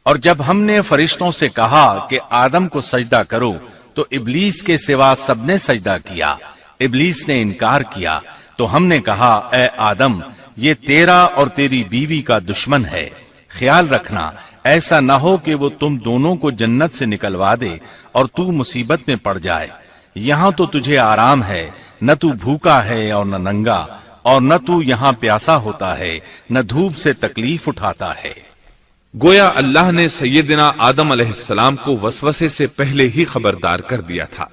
اور جب ہم نے فرشتوں سے کہا کہ آدم کو سجدہ کرو تو ابلیس کے سوا سب نے سجدہ کیا۔ ابلیس نے انکار کیا تو ہم نے کہا اے آدم یہ تیرا اور تیری بیوی کا دشمن ہے، خیال رکھنا ایسا نہ ہو کہ وہ تم دونوں کو جنت سے نکلوا دے اور تو مصیبت میں پڑ جائے۔ یہاں تو تجھے آرام ہے، نہ تو بھوکا ہے اور نہ ننگا، اور نہ تو یہاں پیاسا ہوتا ہے، نہ دھوپ سے تکلیف اٹھاتا ہے۔ گویا اللہ نے سیدنا آدم علیہ السلام کو وسوسے سے پہلے ہی خبردار کر دیا تھا۔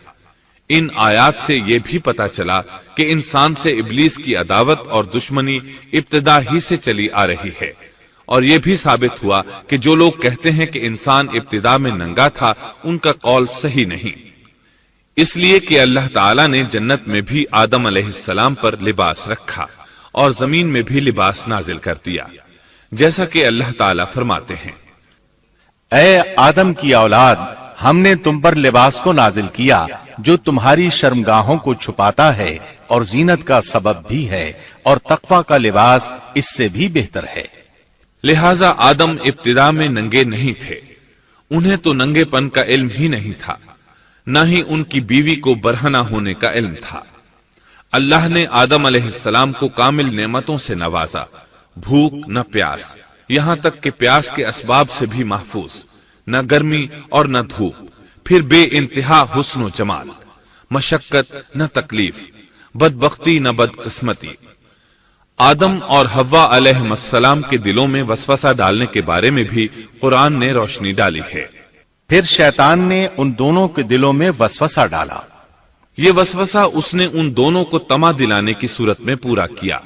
ان آیات سے یہ بھی پتا چلا کہ انسان سے ابلیس کی عداوت اور دشمنی ابتدا ہی سے چلی آ رہی ہے، اور یہ بھی ثابت ہوا کہ جو لوگ کہتے ہیں کہ انسان ابتدا میں ننگا تھا ان کا قول صحیح نہیں، اس لیے کہ اللہ تعالیٰ نے جنت میں بھی آدم علیہ السلام پر لباس رکھا اور زمین میں بھی لباس نازل کر دیا۔ جیسا کہ اللہ تعالیٰ فرماتے ہیں، اے آدم کی اولاد، ہم نے تم پر لباس کو نازل کیا جو تمہاری شرمگاہوں کو چھپاتا ہے اور زینت کا سبب بھی ہے، اور تقوی کا لباس اس سے بھی بہتر ہے۔ لہذا آدم ابتدا میں ننگے نہیں تھے، انہیں تو ننگے پن کا علم ہی نہیں تھا، نہ ہی ان کی بیوی کو برہنہ ہونے کا علم تھا۔ اللہ نے آدم علیہ السلام کو کامل نعمتوں سے نوازا، بھوک نہ پیاس، یہاں تک کہ پیاس کے اسباب سے بھی محفوظ، نہ گرمی اور نہ دھوپ، پھر بے انتہا حسن و جمال، مشقت نہ تکلیف، بدبختی نہ بدقسمتی۔ آدم اور حوا علیہ السلام کے دلوں میں وسوسہ ڈالنے کے بارے میں بھی قرآن نے روشنی ڈالی ہے۔ پھر شیطان نے ان دونوں کے دلوں میں وسوسہ ڈالا۔ یہ وسوسہ اس نے ان دونوں کو طمع دلانے کی صورت میں پورا کیا،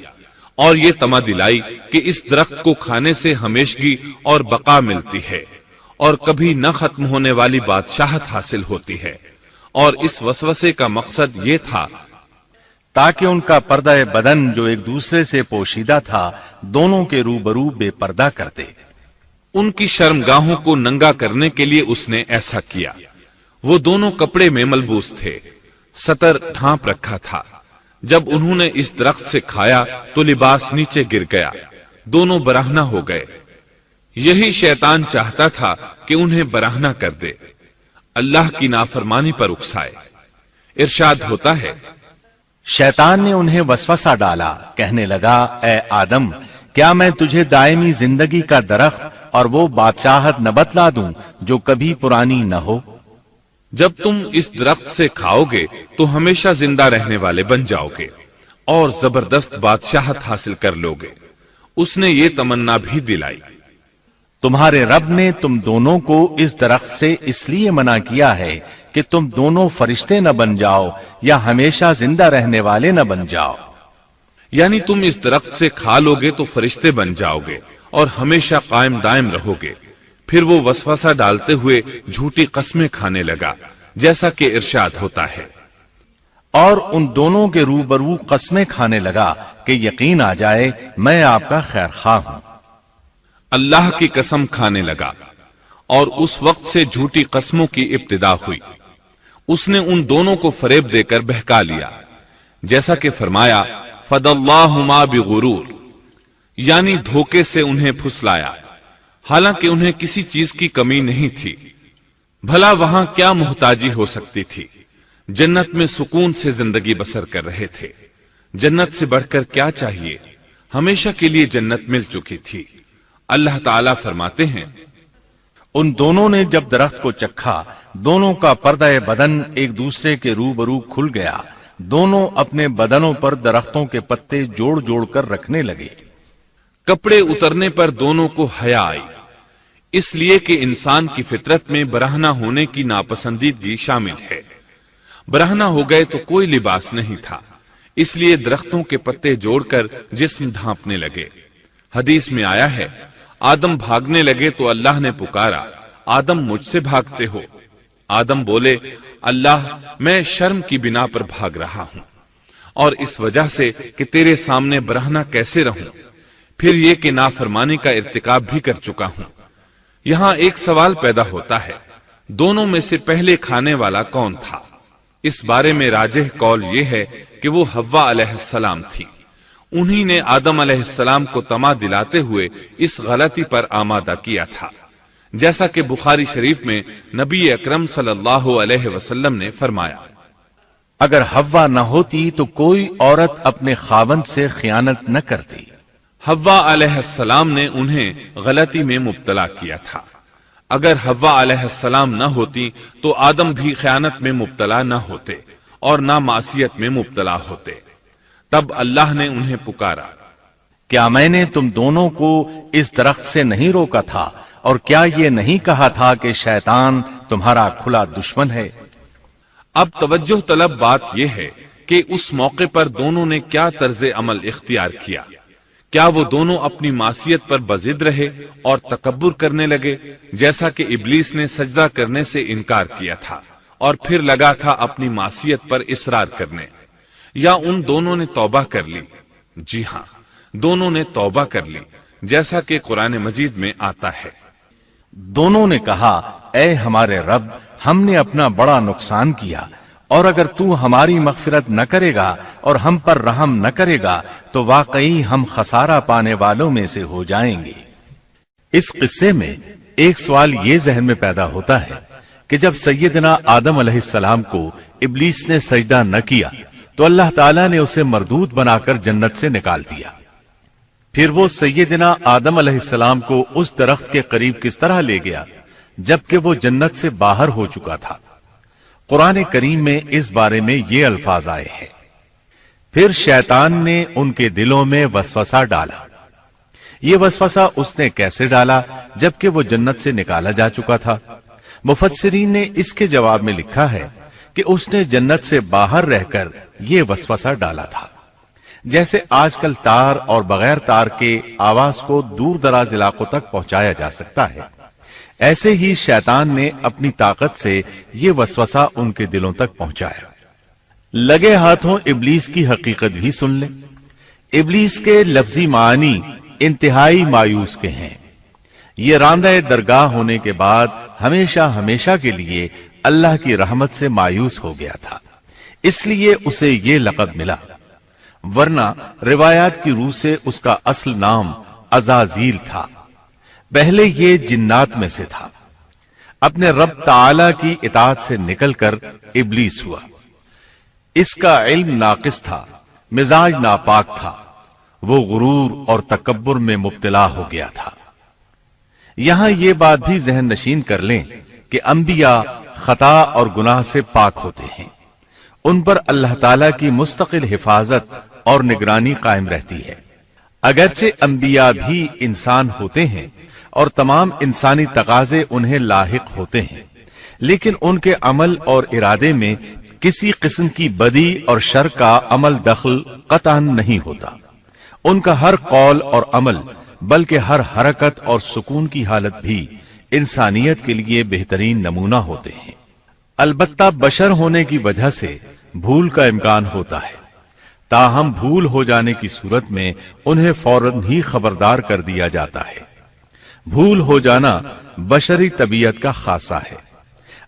اور یہ طمع دلائی کہ اس درخت کو کھانے سے ہمیشگی اور بقا ملتی ہے، اور کبھی نہ ختم ہونے والی بادشاہت حاصل ہوتی ہے، اور اس وسوسے کا مقصد یہ تھا تاکہ ان کا پردہ بدن جو ایک دوسرے سے پوشیدہ تھا دونوں کے روبرو بے پردہ کر دے۔ ان کی شرمگاہوں کو ننگا کرنے کے لیے اس نے ایسا کیا۔ وہ دونوں کپڑے میں ملبوس تھے، ستر ڈھانپ رکھا تھا۔ جب انہوں نے اس درخت سے کھایا تو لباس نیچے گر گیا، دونوں برہنہ ہو گئے۔ یہی شیطان چاہتا تھا کہ انہیں برہنہ کر دے، اللہ کی نافرمانی پر اکسائے۔ ارشاد ہوتا ہے، شیطان نے انہیں وسوسہ ڈالا، کہنے لگا، اے آدم، کیا میں تجھے دائمی زندگی کا درخت اور وہ بادشاہت نہ بتلا دوں جو کبھی پرانی نہ ہو؟ جب تم اس درخت سے کھاؤ گے تو ہمیشہ زندہ رہنے والے بن جاؤ گے اور زبردست بادشاہت حاصل کر لو گے۔ اس نے یہ تمنا بھی دلائی۔ تمہارے رب نے تم دونوں کو اس درخت سے اس لیے منع کیا ہے کہ تم دونوں فرشتے نہ بن جاؤ یا ہمیشہ زندہ رہنے والے نہ بن جاؤ۔ یعنی تم اس درخت سے کھا لو گے تو فرشتے بن جاؤ گے اور ہمیشہ قائم دائم رہو گے۔ پھر وہ وسوسہ ڈالتے ہوئے جھوٹی قسمیں کھانے لگا، جیسا کہ ارشاد ہوتا ہے، اور ان دونوں کے روبرو قسمیں کھانے لگا کہ یقین آ جائے میں آپ کا خیر خواہ ہوں۔ اللہ کی قسم کھانے لگا، اور اس وقت سے جھوٹی قسموں کی ابتدا ہوئی۔ اس نے ان دونوں کو فریب دے کر بہکا لیا، جیسا کہ فرمایا، فَدَلَّاهُمَا بِغُرُورٍ، یعنی دھوکے سے انہیں پھسلایا، حالانکہ انہیں کسی چیز کی کمی نہیں تھی۔ بھلا وہاں کیا محتاجی ہو سکتی تھی؟ جنت میں سکون سے زندگی بسر کر رہے تھے، جنت سے بڑھ کر کیا چاہیے؟ ہمیشہ کے لیے جنت مل چکی تھی۔ اللہ تعالیٰ فرماتے ہیں، ان دونوں نے جب درخت کو چکھا، دونوں کا پردہ بدن ایک دوسرے کے روبرو کھل گیا، دونوں اپنے بدنوں پر درختوں کے پتے جوڑ جوڑ کر رکھنے لگے۔ کپڑے اترنے پر دونوں کو حیا آئی، اس لیے کہ انسان کی فطرت میں برہنہ ہونے کی ناپسندیدگی شامل ہے۔ برہنہ ہو گئے تو کوئی لباس نہیں تھا، اس لیے درختوں کے پتے جوڑ کر جسم ڈھانپنے لگے۔ حدیث میں آیا ہے، آدم بھاگنے لگے تو اللہ نے پکارا، آدم مجھ سے بھاگتے ہو؟ آدم بولے، اللہ میں شرم کی بنا پر بھاگ رہا ہوں، اور اس وجہ سے کہ تیرے سامنے برہنہ کیسے رہوں، پھر یہ کہ نافرمانی کا ارتکاب بھی کر چکا ہوں۔ یہاں ایک سوال پیدا ہوتا ہے، دونوں میں سے پہلے کھانے والا کون تھا؟ اس بارے میں راجح قول یہ ہے کہ وہ حوا علیہ السلام تھی۔ انہی نے آدم علیہ السلام کو طمع دلاتے ہوئے اس غلطی پر آمادہ کیا تھا، جیسا کہ بخاری شریف میں نبی اکرم صلی اللہ علیہ وسلم نے فرمایا، اگر حوا نہ ہوتی تو کوئی عورت اپنے خاوند سے خیانت نہ کرتی۔ حوا علیہ السلام نے انہیں غلطی میں مبتلا کیا تھا۔ اگر حوا علیہ السلام نہ ہوتی تو آدم بھی خیانت میں مبتلا نہ ہوتے اور نہ معصیت میں مبتلا ہوتے۔ تب اللہ نے انہیں پکارا، کیا میں نے تم دونوں کو اس درخت سے نہیں روکا تھا؟ اور کیا یہ نہیں کہا تھا کہ شیطان تمہارا کھلا دشمن ہے؟ اب توجہ طلب بات یہ ہے کہ اس موقع پر دونوں نے کیا طرز عمل اختیار کیا۔ کیا وہ دونوں اپنی معصیت پر بضد رہے اور تکبر کرنے لگے، جیسا کہ ابلیس نے سجدہ کرنے سے انکار کیا تھا اور پھر لگا تھا اپنی معصیت پر اصرار کرنے، یا ان دونوں نے توبہ کر لی؟ جی ہاں، دونوں نے توبہ کر لی، جیسا کہ قرآن مجید میں آتا ہے۔ دونوں نے کہا اے ہمارے رب، ہم نے اپنا بڑا نقصان کیا، اور اگر تو ہماری مغفرت نہ کرے گا اور ہم پر رحم نہ کرے گا تو واقعی ہم خسارہ پانے والوں میں سے ہو جائیں گے۔ اس قصے میں ایک سوال یہ ذہن میں پیدا ہوتا ہے کہ جب سیدنا آدم علیہ السلام کو ابلیس نے سجدہ نہ کیا تو اللہ تعالیٰ نے اسے مردود بنا کر جنت سے نکال دیا، پھر وہ سیدنا آدم علیہ السلام کو اس درخت کے قریب کس طرح لے گیا جبکہ وہ جنت سے باہر ہو چکا تھا؟ قرآن کریم میں اس بارے میں یہ الفاظ آئے ہیں، پھر شیطان نے ان کے دلوں میں وسوسہ ڈالا۔ یہ وسوسہ اس نے کیسے ڈالا جبکہ وہ جنت سے نکالا جا چکا تھا؟ مفسرین نے اس کے جواب میں لکھا ہے کہ اس نے جنت سے باہر رہ کر یہ وسوسہ ڈالا تھا۔ جیسے آج کل تار اور بغیر تار کے آواز کو دور دراز علاقوں تک پہنچایا جا سکتا ہے، ایسے ہی شیطان نے اپنی طاقت سے یہ وسوسہ ان کے دلوں تک پہنچایا۔ لگے ہاتھوں ابلیس کی حقیقت بھی سن لیں۔ ابلیس کے لفظی معنی انتہائی مایوس کے ہیں۔ یہ راندہ درگاہ ہونے کے بعد ہمیشہ ہمیشہ کے لیے اللہ کی رحمت سے مایوس ہو گیا تھا، اس لیے اسے یہ لقب ملا، ورنہ روایات کی روح سے اس کا اصل نام عزازیل تھا۔ پہلے یہ جنات میں سے تھا، اپنے رب تعالی کی اطاعت سے نکل کر ابلیس ہوا۔ اس کا علم ناقص تھا، مزاج ناپاک تھا، وہ غرور اور تکبر میں مبتلا ہو گیا تھا۔ یہاں یہ بات بھی ذہن نشین کر لیں کہ انبیاء خطا اور گناہ سے پاک ہوتے ہیں، ان پر اللہ تعالی کی مستقل حفاظت اور نگرانی قائم رہتی ہے۔ اگرچہ انبیاء بھی انسان ہوتے ہیں اور تمام انسانی تقاضے انہیں لاحق ہوتے ہیں، لیکن ان کے عمل اور ارادے میں کسی قسم کی بدی اور شر کا عمل دخل قطعاً نہیں ہوتا۔ ان کا ہر قول اور عمل بلکہ ہر حرکت اور سکون کی حالت بھی انسانیت کے لیے بہترین نمونہ ہوتے ہیں۔ البتہ بشر ہونے کی وجہ سے بھول کا امکان ہوتا ہے، تاہم بھول ہو جانے کی صورت میں انہیں فوراً ہی خبردار کر دیا جاتا ہے۔ بھول ہو جانا بشری طبیعت کا خاصہ ہے،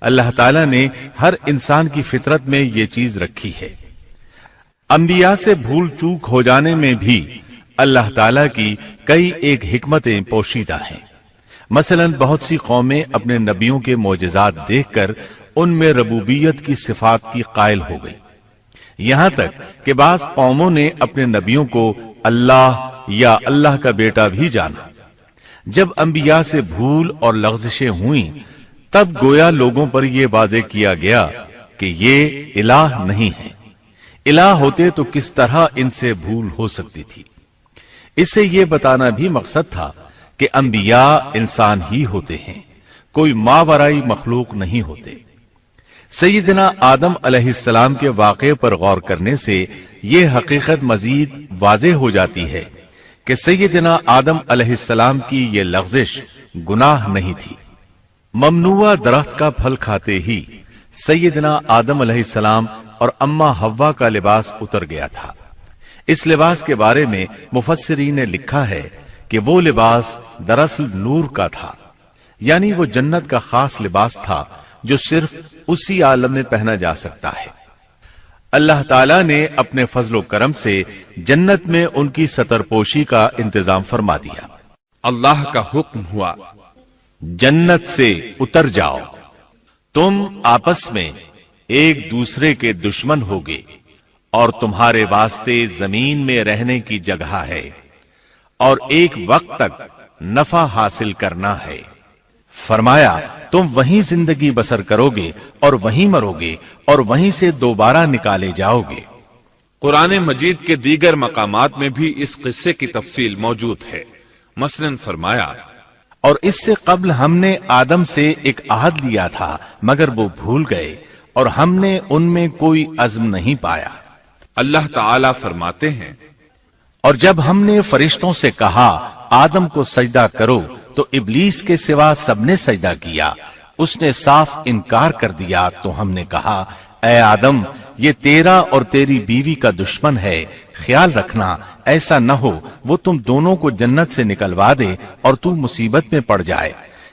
اللہ تعالیٰ نے ہر انسان کی فطرت میں یہ چیز رکھی ہے۔ انبیاء سے بھول چوک ہو جانے میں بھی اللہ تعالیٰ کی کئی ایک حکمتیں پوشیدہ ہیں۔ مثلا بہت سی قومیں اپنے نبیوں کے معجزات دیکھ کر ان میں ربوبیت کی صفات کی قائل ہو گئی، یہاں تک کہ بعض قوموں نے اپنے نبیوں کو اللہ یا اللہ کا بیٹا بھی جانا۔ جب انبیاء سے بھول اور لغزشیں ہوئیں تب گویا لوگوں پر یہ واضح کیا گیا کہ یہ الہ نہیں ہے، الہ ہوتے تو کس طرح ان سے بھول ہو سکتی تھی۔ اس سے یہ بتانا بھی مقصد تھا کہ انبیاء انسان ہی ہوتے ہیں، کوئی ماورائی مخلوق نہیں ہوتے۔ سیدنا آدم علیہ السلام کے واقعے پر غور کرنے سے یہ حقیقت مزید واضح ہو جاتی ہے کہ سیدنا آدم علیہ السلام کی یہ لغزش گناہ نہیں تھی۔ ممنوع درخت کا پھل کھاتے ہی سیدنا آدم علیہ السلام اور اماں حوا کا لباس اتر گیا تھا۔ اس لباس کے بارے میں مفسرین نے لکھا ہے کہ وہ لباس دراصل نور کا تھا، یعنی وہ جنت کا خاص لباس تھا جو صرف اسی عالم میں پہنا جا سکتا ہے۔ اللہ تعالیٰ نے اپنے فضل و کرم سے جنت میں ان کی ستر پوشی کا انتظام فرما دیا۔ اللہ کا حکم ہوا، جنت سے اتر جاؤ، تم آپس میں ایک دوسرے کے دشمن ہوگے اور تمہارے واسطے زمین میں رہنے کی جگہ ہے اور ایک وقت تک نفع حاصل کرنا ہے۔ فرمایا تم وہیں زندگی بسر کرو گے اور وہیں مرو گے اور وہیں سے دوبارہ نکالے جاؤ گے۔ قرآن مجید کے دیگر مقامات میں بھی اس قصے کی تفصیل موجود ہے۔ مثلاً فرمایا، اور اس سے قبل ہم نے آدم سے ایک عہد لیا تھا مگر وہ بھول گئے اور ہم نے ان میں کوئی عزم نہیں پایا۔ اللہ تعالیٰ فرماتے ہیں، اور جب ہم نے فرشتوں سے کہا آدم کو سجدہ کرو تو ابلیس کے سوا سب نے سجدہ کیا، اس نے صاف انکار کر دیا، تو ہم نے کہا اے آدم یہ تیرا اور تیری بیوی کا دشمن ہے، خیال رکھنا ایسا نہ ہو وہ تم دونوں کو جنت سے نکلوا دے اور تو مصیبت میں پڑ جائے۔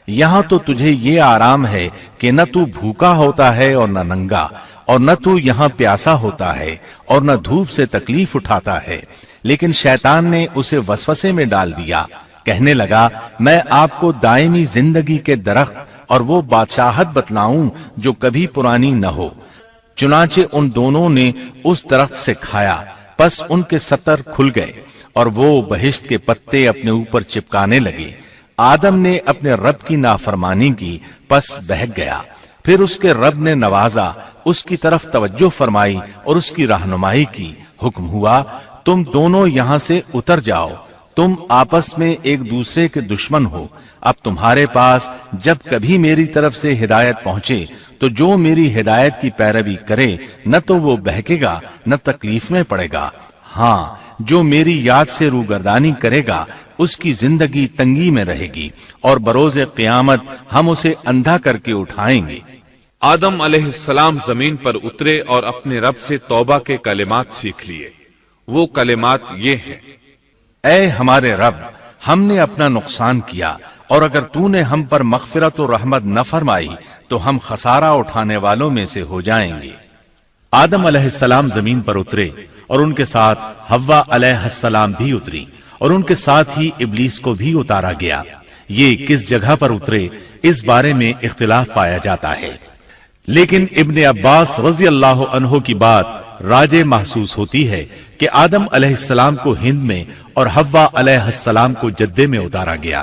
یہاں تو تجھے یہ آرام ہے کہ نہ تو بھوکا ہوتا ہے اور نہ ننگا، اور نہ تو یہاں پیاسا ہوتا ہے اور نہ دھوپ سے تکلیف اٹھاتا ہے۔ لیکن شیطان نے اسے وسوسے میں ڈال دیا، کہنے لگا میں آپ کو دائمی زندگی کے درخت اور وہ بادشاہت بتلاؤں جو کبھی پرانی نہ ہو۔ چنانچہ ان دونوں نے اس درخت سے کھایا، پس ان کے ستر کھل گئے اور وہ بہشت کے پتے اپنے اوپر چپکانے لگے۔ آدم نے اپنے رب کی نافرمانی کی، پس بہک گیا۔ پھر اس کے رب نے نوازا، اس کی طرف توجہ فرمائی اور اس کی رہنمائی کی۔ حکم ہوا تم دونوں یہاں سے اتر جاؤ، تم آپس میں ایک دوسرے کے دشمن ہو۔ اب تمہارے پاس جب کبھی میری طرف سے ہدایت پہنچے تو جو میری ہدایت کی پیروی کرے نہ تو وہ بہکے گا نہ تکلیف میں پڑے گا، ہاں جو میری یاد سے روگردانی کرے گا اس کی زندگی تنگی میں رہے گی اور بروز قیامت ہم اسے اندھا کر کے اٹھائیں گے۔ آدم علیہ السلام زمین پر اترے اور اپنے رب سے توبہ کے کلمات سیکھ لیے۔ وہ کلمات یہ ہیں: اے ہمارے رب، ہم نے اپنا نقصان کیا، اور اگر تو نے ہم پر مغفرت و رحمت نہ فرمائی تو ہم خسارہ اٹھانے والوں میں سے ہو جائیں گے۔ آدم علیہ السلام زمین پر اترے اور ان کے ساتھ حوا علیہ السلام بھی اتری، اور ان کے ساتھ ہی ابلیس کو بھی اتارا گیا۔ یہ کس جگہ پر اترے اس بارے میں اختلاف پایا جاتا ہے، لیکن ابن عباس رضی اللہ عنہ کی بات راجح محسوس ہوتی ہے کہ آدم علیہ السلام کو ہند میں اور حوا علیہ السلام کو جدے میں اتارا گیا۔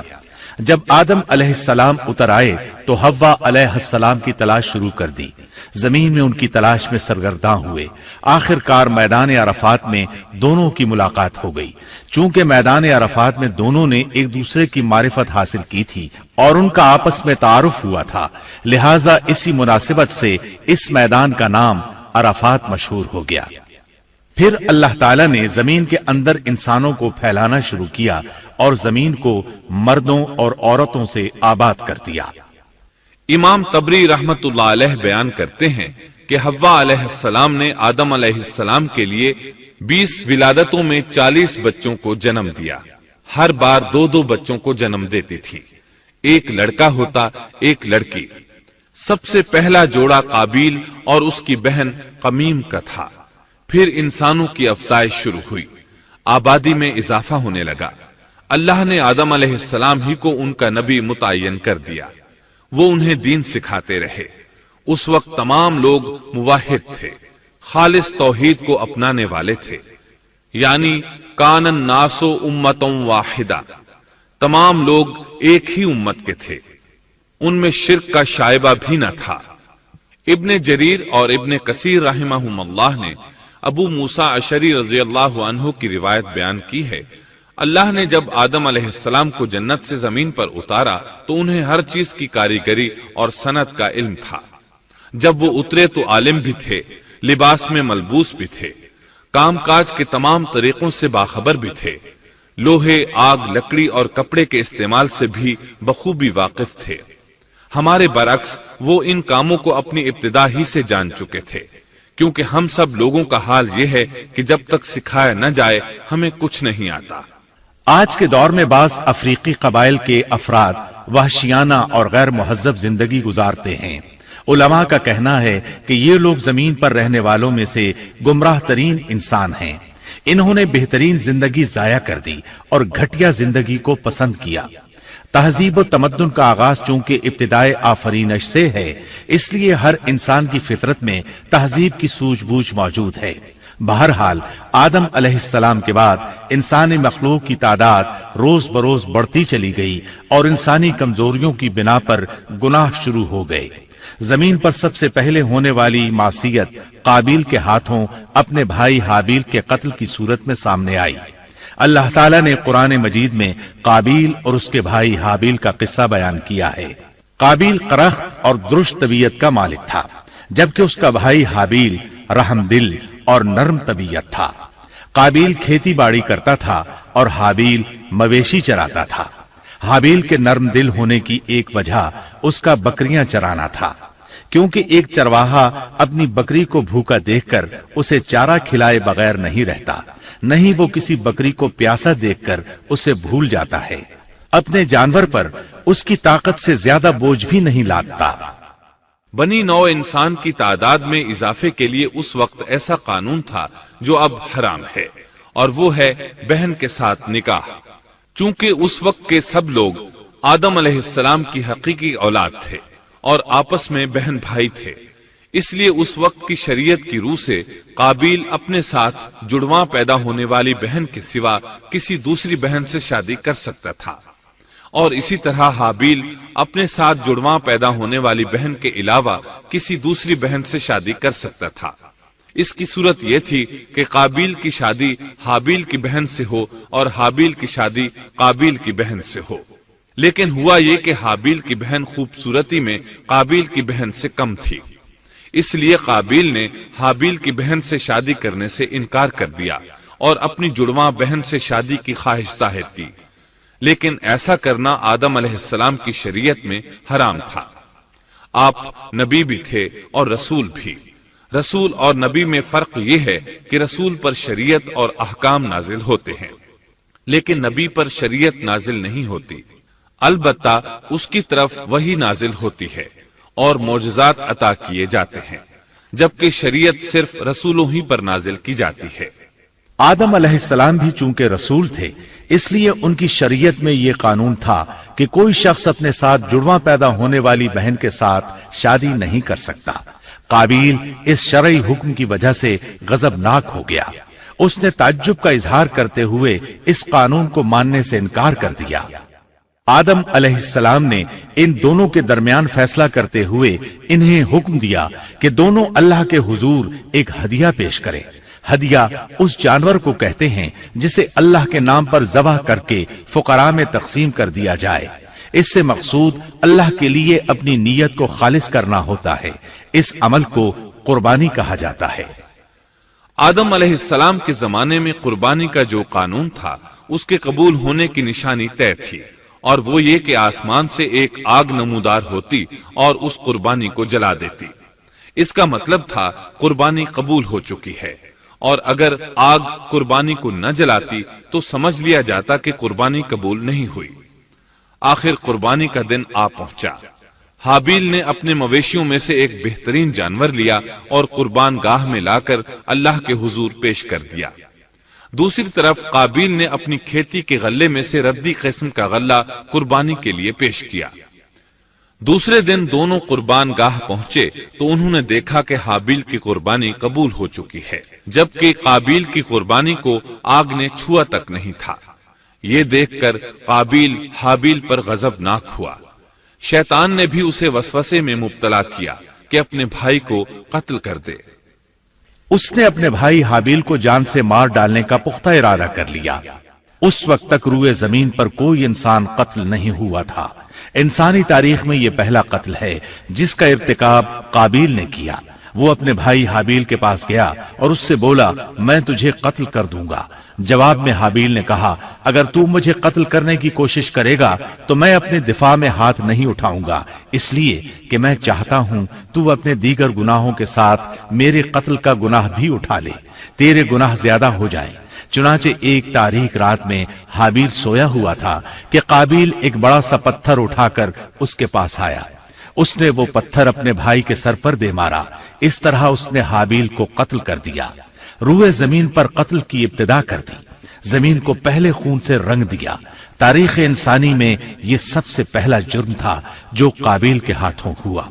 جب آدم علیہ السلام اتر آئے تو حوا علیہ السلام کی تلاش شروع کر دی، زمین میں ان کی تلاش میں سرگرداں ہوئے۔ آخر کار میدان عرفات میں دونوں کی ملاقات ہو گئی۔ چونکہ میدان عرفات میں دونوں نے ایک دوسرے کی معرفت حاصل کی تھی اور ان کا آپس میں تعارف ہوا تھا، لہٰذا اسی مناسبت سے اس میدان کا نام عرفات مشہور ہو گیا۔ پھر اللہ تعالیٰ نے زمین کے اندر انسانوں کو پھیلانا شروع کیا اور زمین کو مردوں اور عورتوں سے آباد کر دیا۔ امام طبری رحمت اللہ علیہ بیان کرتے ہیں کہ حوا علیہ السلام نے آدم علیہ السلام کے لیے 20 ولادتوں میں 40 بچوں کو جنم دیا۔ ہر بار 2 بچوں کو جنم دیتی تھی، ایک لڑکا ہوتا ایک لڑکی۔ سب سے پہلا جوڑا قابیل اور اس کی بہن قمیم کا تھا۔ پھر انسانوں کی افزائش شروع ہوئی، آبادی میں اضافہ ہونے لگا۔ اللہ نے آدم علیہ السلام ہی کو ان کا نبی متعین کر دیا، وہ انہیں دین سکھاتے رہے۔ اس وقت تمام لوگ موحد تھے، خالص توحید کو اپنانے والے تھے، یعنی کان الناس امۃ واحدہ، تمام لوگ ایک ہی امت کے تھے، ان میں شرک کا شائبہ بھی نہ تھا۔ ابن جریر اور ابن کثیر رحمہم اللہ نے ابو موسیٰ اشعری رضی اللہ عنہ کی روایت بیان کی ہے، اللہ نے جب آدم علیہ السلام کو جنت سے زمین پر اتارا تو انہیں ہر چیز کی کاریگری اور صنعت کا علم تھا۔ جب وہ اترے تو عالم بھی تھے، لباس میں ملبوس بھی تھے، کام کاج کے تمام طریقوں سے باخبر بھی تھے، لوہے، آگ، لکڑی اور کپڑے کے استعمال سے بھی بخوبی واقف تھے۔ ہمارے برعکس وہ ان کاموں کو اپنی ابتدا ہی سے جان چکے تھے، کیونکہ ہم سب لوگوں کا حال یہ ہے کہ جب تک سکھایا نہ جائے ہمیں کچھ نہیں آتا۔ آج کے دور میں بعض افریقی قبائل کے افراد وحشیانہ اور غیر مہذب زندگی گزارتے ہیں۔ علماء کا کہنا ہے کہ یہ لوگ زمین پر رہنے والوں میں سے گمراہ ترین انسان ہیں۔ انہوں نے بہترین زندگی ضائع کر دی اور گھٹیا زندگی کو پسند کیا۔ تہذیب و تمدن کا آغاز چونکہ ابتدائے آفرینش سے ہے، اس لیے ہر انسان کی فطرت میں تہذیب کی سوجھ بوجھ موجود ہے۔ بہرحال آدم علیہ السلام کے بعد انسانی مخلوق کی تعداد روز بروز بڑھتی چلی گئی اور انسانی کمزوریوں کی بنا پر گناہ شروع ہو گئے۔ زمین پر سب سے پہلے ہونے والی معصیت قابیل کے ہاتھوں اپنے بھائی حابیل کے قتل کی صورت میں سامنے آئی۔ اللہ تعالیٰ نے قرآن مجید میں قابیل اور اس کے بھائی حابیل کا قصہ بیان کیا ہے۔ قابیل قرخت اور درشت طبیعت کا مالک تھا، جبکہ اس کا بھائی حابیل رحم دل اور نرم طبیعت تھا۔ قابیل کھیتی باڑی کرتا تھا اور حابیل مویشی چراتا تھا۔ حابیل کے نرم دل ہونے کی ایک وجہ اس کا بکریاں چرانا تھا، کیونکہ ایک چرواہا اپنی بکری کو بھوکا دیکھ کر اسے چارہ کھلائے بغیر نہیں رہتا۔ نہیں وہ کسی بکری کو پیاسا دیکھ کر اسے بھول جاتا ہے، اپنے جانور پر اس کی طاقت سے زیادہ بوجھ بھی نہیں لادتا۔ بنی نوع انسان کی تعداد میں اضافے کے لیے اس وقت ایسا قانون تھا جو اب حرام ہے، اور وہ ہے بہن کے ساتھ نکاح۔ چونکہ اس وقت کے سب لوگ آدم علیہ السلام کی حقیقی اولاد تھے اور آپس میں بہن بھائی تھے، اس لیے اس وقت کی شریعت کی روح سے قابیل اپنے ساتھ جڑواں پیدا ہونے والی بہن کے سوا کسی دوسری بہن سے شادی کر سکتا تھا، اور اسی طرح حابیل اپنے ساتھ جڑواں پیدا ہونے والی بہن کے علاوہ کسی دوسری بہن سے شادی کر سکتا تھا۔ اس کی صورت یہ تھی کہ قابیل کی شادی حابیل کی بہن سے ہو اور حابیل کی شادی قابیل کی بہن سے ہو، لیکن ہوا یہ کہ حابیل کی بہن خوبصورتی میں قابیل کی بہن سے کم تھی، اس لیے قابیل نے حابیل کی بہن سے شادی کرنے سے انکار کر دیا اور اپنی جڑواں بہن سے شادی کی خواہش ظاہر کی، لیکن ایسا کرنا آدم علیہ السلام کی شریعت میں حرام تھا۔ آپ نبی بھی تھے اور رسول بھی۔ رسول اور نبی میں فرق یہ ہے کہ رسول پر شریعت اور احکام نازل ہوتے ہیں، لیکن نبی پر شریعت نازل نہیں ہوتی، البتہ اس کی طرف وحی نازل ہوتی ہے اور معجزات عطا کیے جاتے ہیں، جبکہ شریعت صرف رسولوں ہی پر نازل کی جاتی ہے۔ آدم علیہ السلام بھی چونکہ رسول تھے، اس لیے ان کی شریعت میں یہ قانون تھا کہ کوئی شخص اپنے ساتھ جڑواں پیدا ہونے والی بہن کے ساتھ شادی نہیں کر سکتا۔ قابیل اس شرعی حکم کی وجہ سے غضبناک ہو گیا، اس نے تعجب کا اظہار کرتے ہوئے اس قانون کو ماننے سے انکار کر دیا۔ آدم علیہ السلام نے ان دونوں کے درمیان فیصلہ کرتے ہوئے انہیں حکم دیا کہ دونوں اللہ کے حضور ایک ہدیہ پیش کریں۔ ہدیہ اس جانور کو کہتے ہیں جسے اللہ کے نام پر ذبح کر کے فقراء میں تقسیم کر دیا جائے۔ اس سے مقصود اللہ کے لیے اپنی نیت کو خالص کرنا ہوتا ہے۔ اس عمل کو قربانی کہا جاتا ہے۔ آدم علیہ السلام کے زمانے میں قربانی کا جو قانون تھا اس کے قبول ہونے کی نشانی طے تھی، اور وہ یہ کہ آسمان سے ایک آگ نمودار ہوتی اور اس قربانی کو جلا دیتی۔ اس کا مطلب تھا قربانی قبول ہو چکی ہے، اور اگر آگ قربانی کو نہ جلاتی تو سمجھ لیا جاتا کہ قربانی قبول نہیں ہوئی۔ آخر قربانی کا دن آ پہنچا۔ حابیل نے اپنے مویشیوں میں سے ایک بہترین جانور لیا اور قربان گاہ میں لا کر اللہ کے حضور پیش کر دیا۔ دوسری طرف قابیل نے اپنی کھیتی کے غلے میں سے ردی قسم کا غلہ قربانی کے لیے پیش کیا۔ دوسرے دن دونوں قربان گاہ پہنچے تو انہوں نے دیکھا کہ حابیل کی قربانی قبول ہو چکی ہے، جبکہ قابیل کی قربانی کو آگ نے چھوا تک نہیں تھا۔ یہ دیکھ کر قابیل حابیل پر غضبناک ہوا۔ شیطان نے بھی اسے وسوسے میں مبتلا کیا کہ اپنے بھائی کو قتل کر دے۔ اس نے اپنے بھائی حابیل کو جان سے مار ڈالنے کا پختہ ارادہ کر لیا۔ اس وقت تک روئے زمین پر کوئی انسان قتل نہیں ہوا تھا۔ انسانی تاریخ میں یہ پہلا قتل ہے جس کا ارتکاب قابیل نے کیا۔ وہ اپنے بھائی حابیل کے پاس گیا اور اس سے بولا، میں تجھے قتل کر دوں گا۔ جواب میں حابیل نے کہا، اگر تو مجھے قتل کرنے کی کوشش کرے گا تو میں اپنے دفاع میں ہاتھ نہیں اٹھاؤں گا، اس لیے کہ میں چاہتا ہوں تو اپنے دیگر گناہوں کے ساتھ میرے قتل کا گناہ بھی اٹھا لے، تیرے گناہ زیادہ ہو جائیں۔ چنانچہ ایک تاریک رات میں حابیل سویا ہوا تھا کہ قابیل ایک بڑا سا پتھر اٹھا کر اس کے پاس آیا۔ اس نے وہ پتھر اپنے بھائی کے سر پر دے مارا۔ اس طرح اس نے حابیل کو قتل کر دیا، روئے زمین پر قتل کی ابتدا کر دی، زمین کو پہلے خون سے رنگ دیا۔ تاریخ انسانی میں یہ سب سے پہلا جرم تھا جو قابیل کے ہاتھوں ہوا۔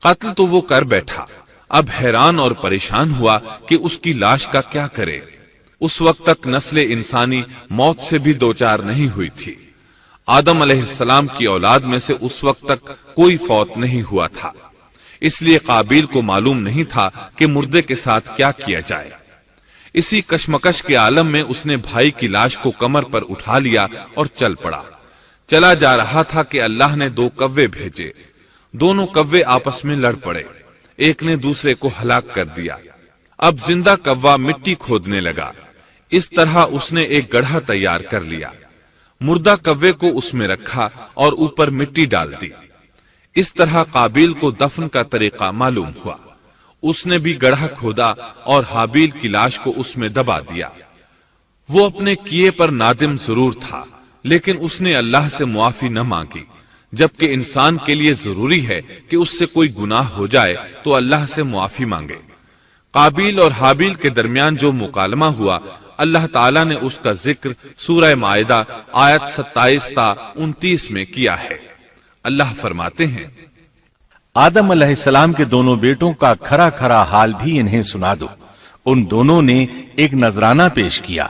قتل تو وہ کر بیٹھا، اب حیران اور پریشان ہوا کہ اس کی لاش کا کیا کرے۔ اس وقت تک نسل انسانی موت سے بھی دوچار نہیں ہوئی تھی۔ آدم علیہ السلام کی اولاد میں سے اس وقت تک کوئی فوت نہیں ہوا تھا، اس لیے قابیل کو معلوم نہیں تھا کہ مردے کے ساتھ کیا کیا جائے۔ اسی کشمکش کے عالم میں اس نے بھائی کی لاش کو کمر پر اٹھا لیا اور چل پڑا۔ چلا جا رہا تھا کہ اللہ نے 2 کوے بھیجے۔ دونوں کوے آپس میں لڑ پڑے، ایک نے دوسرے کو ہلاک کر دیا۔ اب زندہ کوا مٹی کھودنے لگا۔ اس طرح اس نے ایک گڑھا تیار کر لیا، مردہ کوے کو اس میں رکھا اور اوپر مٹی ڈال دی۔ اس طرح قابیل کو دفن کا طریقہ معلوم ہوا۔ اس نے بھی گڑھا کھودا اور حابیل کی لاش کو اس میں دبا دیا۔ وہ اپنے کیے پر نادم ضرور تھا، لیکن اس نے اللہ سے معافی نہ مانگی، جبکہ انسان کے لیے ضروری ہے کہ اس سے کوئی گناہ ہو جائے تو اللہ سے معافی مانگے۔ قابیل اور حابیل کے درمیان جو مکالمہ ہوا، اللہ تعالیٰ نے اس کا ذکر سورہ مائدہ آیت 27 تا 29 میں کیا ہے۔ اللہ فرماتے ہیں، آدم علیہ السلام کے دونوں بیٹوں کا کھرا کھرا حال بھی انہیں سنا دو۔ ان دونوں نے ایک نذرانہ پیش کیا،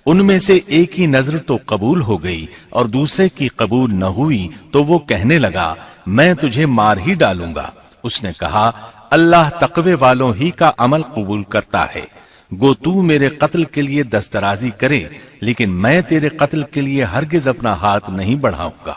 ان میں سے ایک کی نظر تو قبول ہو گئی اور دوسرے کی قبول نہ ہوئی، تو وہ کہنے لگا میں تجھے مار ہی ڈالوں گا۔ اس نے کہا اللہ تقوی والوں ہی کا عمل قبول کرتا ہے، گو تو میرے قتل کے لیے دسترازی کرے، لیکن میں تیرے قتل کے لیے ہرگز اپنا ہاتھ نہیں بڑھاؤں گا۔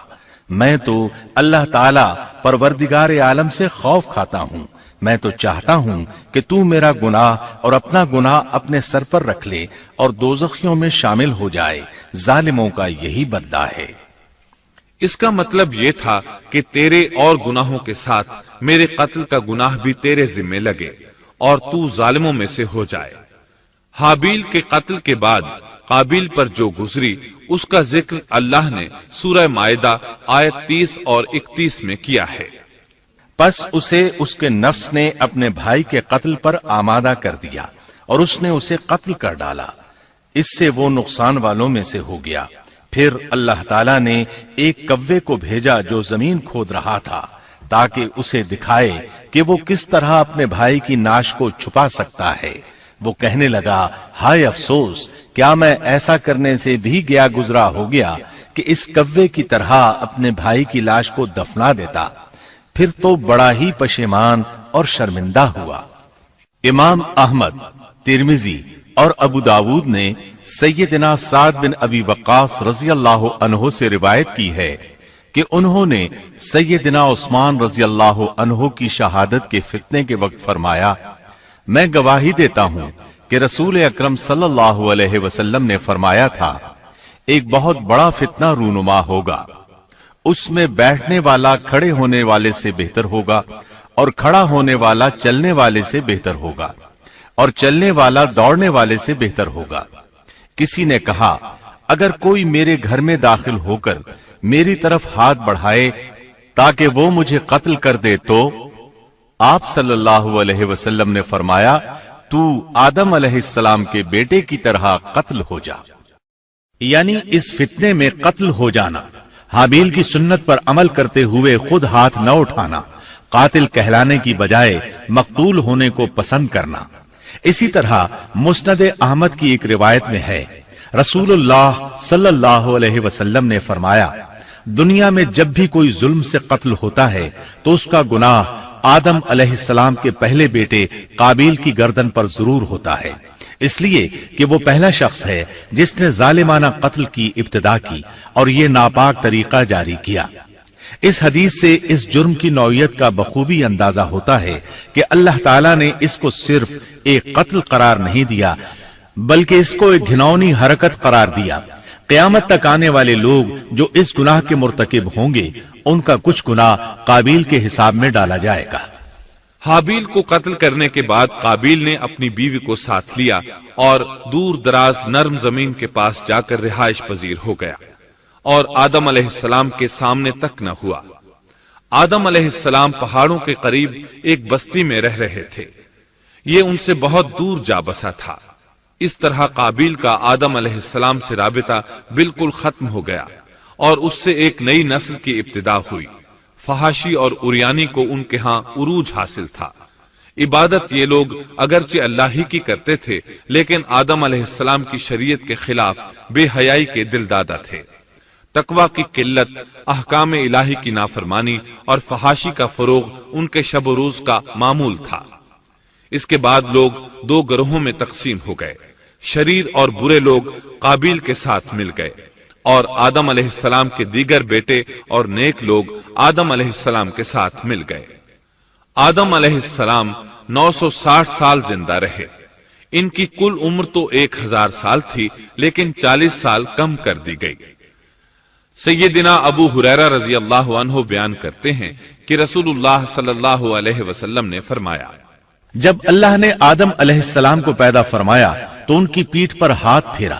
میں تو اللہ تعالی پروردگار عالم سے خوف کھاتا ہوں، میں تو چاہتا ہوں کہ تو میرا گناہ اور اپنا گناہ اپنے سر پر رکھ لے اور دوزخیوں میں شامل ہو جائے، ظالموں کا یہی بدلہ ہے۔ اس کا مطلب یہ تھا کہ تیرے اور گناہوں کے ساتھ میرے قتل کا گناہ بھی تیرے ذمہ لگے اور تو ظالموں میں سے ہو جائے۔ حابیل کے قتل کے بعد قابیل پر جو گزری اس کا ذکر اللہ نے سورہ مائدہ آیت 30 اور 31 میں کیا ہے۔ پس اسے اس کے نفس نے اپنے بھائی کے قتل پر آمادہ کر دیا اور اس نے اسے قتل کر ڈالا، اس سے وہ نقصان والوں میں سے ہو گیا۔ پھر اللہ تعالیٰ نے ایک کوے کو بھیجا جو زمین کھود رہا تھا، تاکہ اسے دکھائے کہ وہ کس طرح اپنے بھائی کی ناش کو چھپا سکتا ہے۔ وہ کہنے لگا ہائے افسوس، کیا میں ایسا کرنے سے بھی گیا گزرا ہو گیا کہ اس کوے کی طرح اپنے بھائی کی لاش کو دفنا دیتا۔ پھر تو بڑا ہی پشیمان اور شرمندہ ہوا۔ امام احمد، ترمذی اور ابو داود نے سیدنا سعد بن ابی وقاص رضی اللہ عنہ سے روایت کی ہے کہ انہوں نے سیدنا عثمان رضی اللہ عنہ کی شہادت کے فتنے کے وقت فرمایا، میں گواہی دیتا ہوں کہ رسول اکرم صلی اللہ علیہ وسلم نے فرمایا تھا، ایک بہت بڑا فتنہ رونما ہوگا، اس میں بیٹھنے والا کھڑے ہونے والے سے بہتر ہوگا اور کھڑا ہونے والا چلنے والے سے بہتر ہوگا اور چلنے والا دوڑنے والے سے بہتر ہوگا۔ کسی نے کہا اگر کوئی میرے گھر میں داخل ہو کر میری طرف ہاتھ بڑھائے تاکہ وہ مجھے قتل کر دے تو آپ صلی اللہ علیہ وسلم نے فرمایا تو آدم علیہ السلام کے بیٹے کی طرح قتل ہو جا، یعنی اس فتنے میں قتل ہو جانا، حابیل کی سنت پر عمل کرتے ہوئے خود ہاتھ نہ اٹھانا، قاتل کہلانے کی بجائے مقتول ہونے کو پسند کرنا۔ اسی طرح مسند احمد کی ایک روایت میں ہے، رسول اللہ صلی اللہ علیہ وسلم نے فرمایا دنیا میں جب بھی کوئی ظلم سے قتل ہوتا ہے تو اس کا گناہ آدم علیہ السلام کے پہلے بیٹے قابیل کی گردن پر ضرور ہوتا ہے، اس لیے کہ وہ پہلا شخص ہے جس نے ظالمانہ قتل کی ابتدا کی اور یہ ناپاک طریقہ جاری کیا۔ اس حدیث سے اس جرم کی نوعیت کا بخوبی اندازہ ہوتا ہے کہ اللہ تعالیٰ نے اس کو صرف ایک قتل قرار نہیں دیا بلکہ اس کو ایک گھناؤنی حرکت قرار دیا۔ قیامت تک آنے والے لوگ جو اس گناہ کے مرتکب ہوں گے ان کا کچھ گناہ قابیل کے حساب میں ڈالا جائے گا۔ حابیل کو قتل کرنے کے بعد قابیل نے اپنی بیوی کو ساتھ لیا اور دور دراز نرم زمین کے پاس جا کر رہائش پذیر ہو گیا اور آدم علیہ السلام کے سامنے تک نہ ہوا۔ آدم علیہ السلام پہاڑوں کے قریب ایک بستی میں رہ رہے تھے، یہ ان سے بہت دور جا بسا تھا۔ اس طرح قابیل کا آدم علیہ السلام سے رابطہ بالکل ختم ہو گیا اور اس سے ایک نئی نسل کی ابتدا ہوئی۔ فحاشی اور اریانی کو ان کے ہاں عروج حاصل تھا۔ عبادت یہ لوگ اگرچہ اللہ ہی کی کرتے تھے لیکن آدم علیہ السلام کی شریعت کے خلاف بے حیائی کے دل دادا تھے۔ تقوی کی قلت، احکام الہی کی نافرمانی اور فحاشی کا فروغ ان کے شب و روز کا معمول تھا۔ اس کے بعد لوگ دو گروہوں میں تقسیم ہو گئے، شریر اور برے لوگ قابیل کے ساتھ مل گئے اور آدم علیہ السلام کے دیگر بیٹے اور نیک لوگ آدم علیہ السلام کے ساتھ مل گئے۔ آدم علیہ السلام 960 سال زندہ رہے۔ ان کی کل عمر تو 1000 سال تھی لیکن 40 سال کم کر دی گئی۔ سیدنا ابو ہریرہ رضی اللہ عنہ بیان کرتے ہیں کہ رسول اللہ صلی اللہ علیہ وسلم نے فرمایا، جب اللہ نے آدم علیہ السلام کو پیدا فرمایا تو ان کی پیٹھ پر ہاتھ پھیرا،